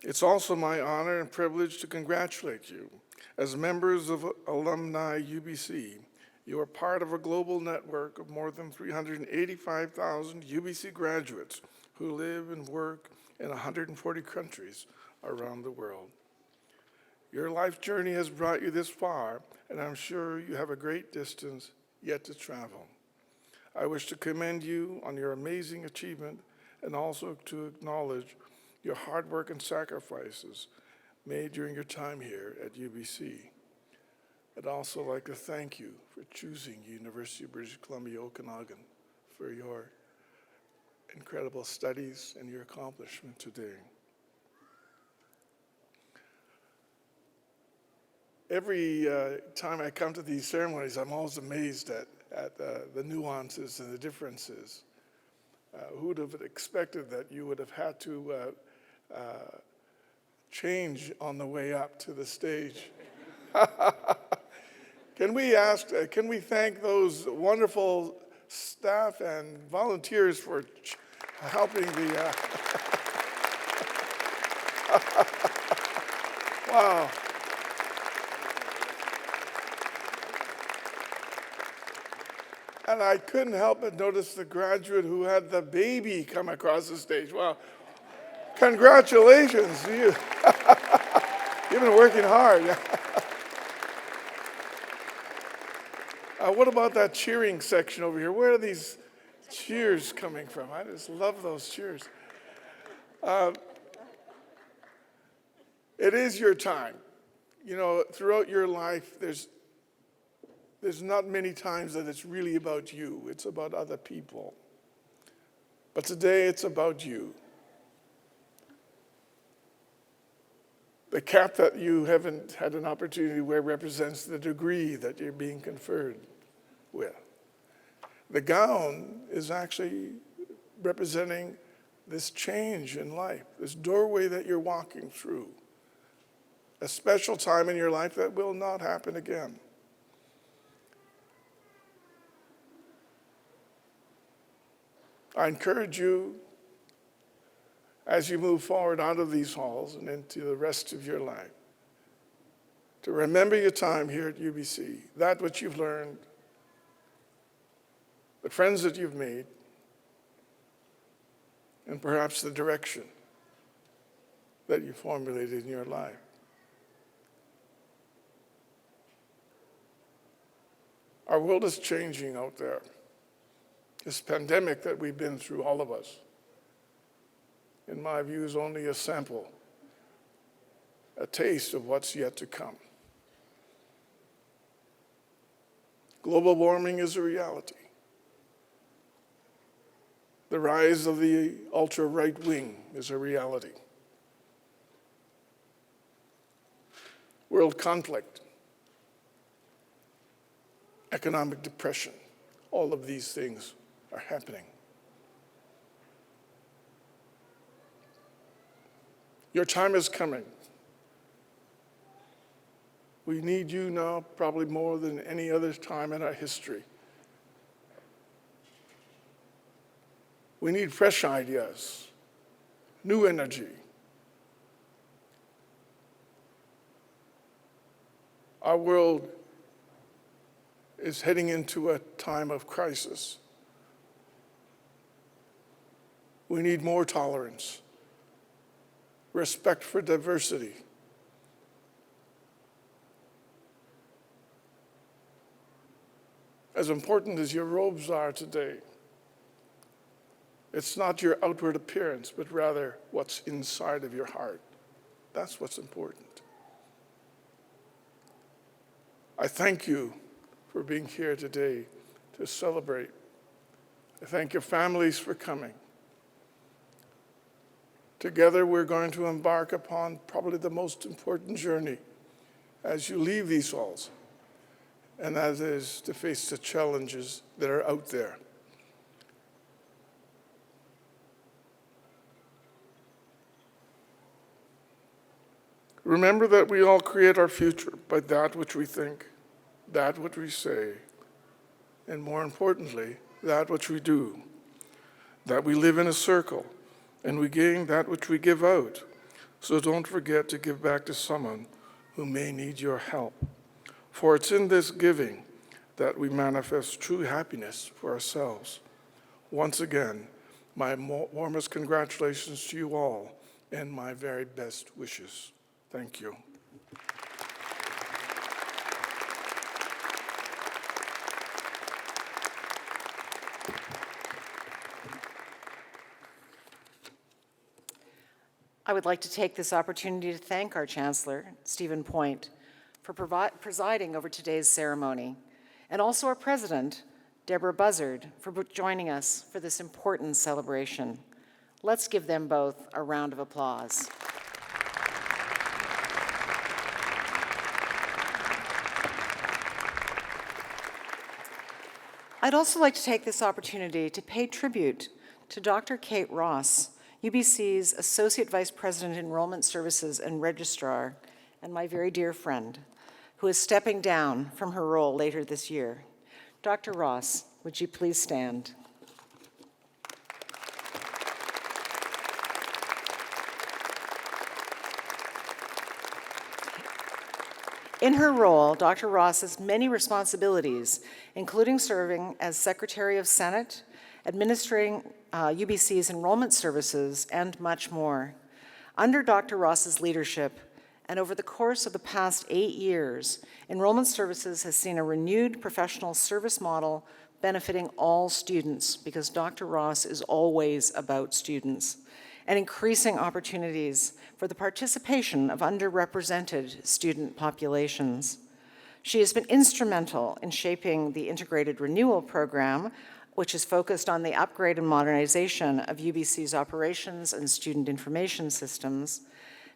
It's also my honor and privilege to congratulate you. As members of Alumni UBC, you are part of a global network of more than 385,000 UBC graduates who live and work in 140 countries around the world. Your life journey has brought you this far, and I'm sure you have a great distance yet to travel. I wish to commend you on your amazing achievement and also to acknowledge your hard work and sacrifices made during your time here at UBC. I'd also like to thank you for choosing University of British Columbia, Okanagan for your incredible studies and your accomplishment today. Every time I come to these ceremonies, I'm always amazed at the nuances and the differences. Who would have expected that you would have had to change on the way up to the stage? Can we thank those wonderful staff and volunteers for helping the, wow. And I couldn't help but notice the graduate who had the baby come across the stage. Wow. Congratulations to you. You've been working hard. What about that cheering section over here? Where are these cheers coming from? I just love those cheers. It is your time. You know, throughout your life, there's not many times that it's really about you. It's about other people. But today, it's about you. The cap that you haven't had an opportunity to wear represents the degree that you're being conferred with. The gown is actually representing this change in life, this doorway that you're walking through, a special time in your life that will not happen again. I encourage you, as you move forward out of these halls and into the rest of your life, to remember your time here at UBC, that which you've learned, the friends that you've made, and perhaps the direction that you formulated in your life. Our world is changing out there. This pandemic that we've been through, all of us, in my view, is only a sample, a taste of what's yet to come. Global warming is a reality. The rise of the ultra-right wing is a reality. World conflict, economic depression, all of these things are happening. Your time is coming. We need you now probably more than any other time in our history. We need fresh ideas, new energy. Our world is heading into a time of crisis. We need more tolerance, respect for diversity, as important as your robes are today. It's not your outward appearance, but rather what's inside of your heart. That's what's important. I thank you for being here today to celebrate. I thank your families for coming. Together, we're going to embark upon probably the most important journey as you leave these halls, and that is to face the challenges that are out there. Remember that we all create our future by that which we think, that which we say, and more importantly, that which we do. That we live in a circle, and we gain that which we give out. So don't forget to give back to someone who may need your help. For it's in this giving that we manifest true happiness for ourselves. Once again, my warmest congratulations to you all and my very best wishes. Thank you. I would like to take this opportunity to thank our Chancellor, Stephen Point, for presiding over today's ceremony, and also our President, Deborah Buzzard, for joining us for this important celebration. Let's give them both a round of applause. I'd also like to take this opportunity to pay tribute to Dr. Kate Ross, UBC's Associate Vice President, Enrollment Services and Registrar, and my very dear friend, who is stepping down from her role later this year. Dr. Ross, would you please stand? In her role, Dr. Ross has many responsibilities, including serving as Secretary of Senate, administering UBC's enrollment services, and much more. Under Dr. Ross's leadership, and over the course of the past 8 years, Enrollment Services has seen a renewed professional service model benefiting all students, because Dr. Ross is always about students, and increasing opportunities for the participation of underrepresented student populations. She has been instrumental in shaping the Integrated Renewal Program, which is focused on the upgrade and modernization of UBC's operations and student information systems.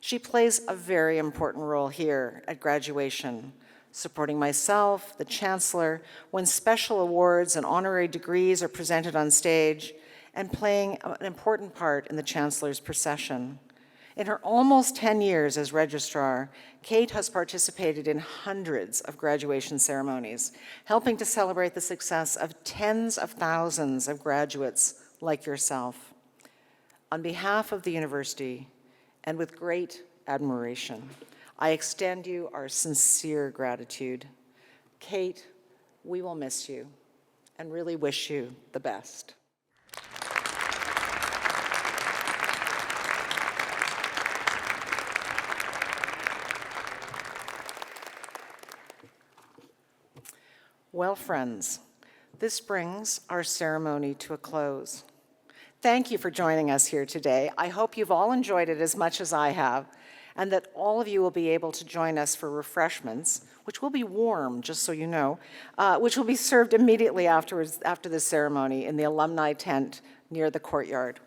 She plays a very important role here at graduation, supporting myself, the Chancellor, when special awards and honorary degrees are presented on stage, and playing an important part in the Chancellor's procession. In her almost 10 years as registrar, Kate has participated in hundreds of graduation ceremonies, helping to celebrate the success of tens of thousands of graduates like yourself. On behalf of the university, and with great admiration, I extend you our sincere gratitude. Kate, we will miss you and really wish you the best. Well, friends, this brings our ceremony to a close. Thank you for joining us here today. I hope you've all enjoyed it as much as I have, and that all of you will be able to join us for refreshments, which will be warm, just so you know, which will be served immediately after the ceremony in the alumni tent near the courtyard.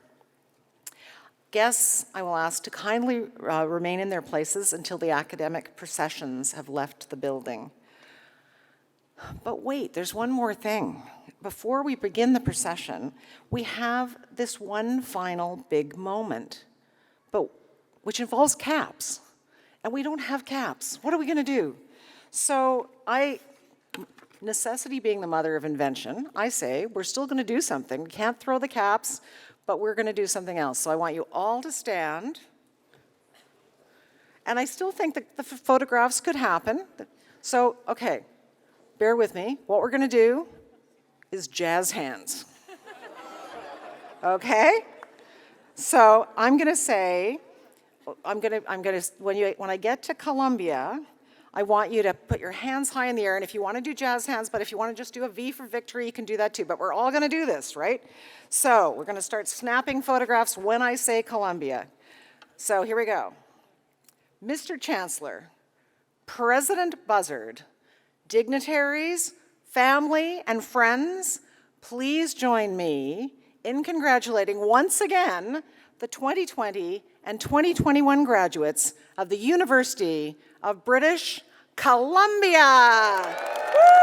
Guests, I will ask to kindly remain in their places until the academic processions have left the building. But wait, there's one more thing. Before we begin the procession, we have this one final big moment, which involves caps. And we don't have caps. What are we going to do? So necessity being the mother of invention, I say we're still going to do something. We can't throw the caps, but we're going to do something else. So I want you all to stand. And I still think that the photographs could happen. So, okay. Bear with me. What we're going to do is jazz hands. Okay? So I'm going to say, when I get to Columbia, I want you to put your hands high in the air, and if you want to do jazz hands, but if you want to just do a V for victory, you can do that too. But we're all going to do this, right? So we're going to start snapping photographs when I say Columbia. So here we go. Mr. Chancellor, President Buzzard, dignitaries, family, and friends, please join me in congratulating once again the 2020 and 2021 graduates of the University of British Columbia. Woo!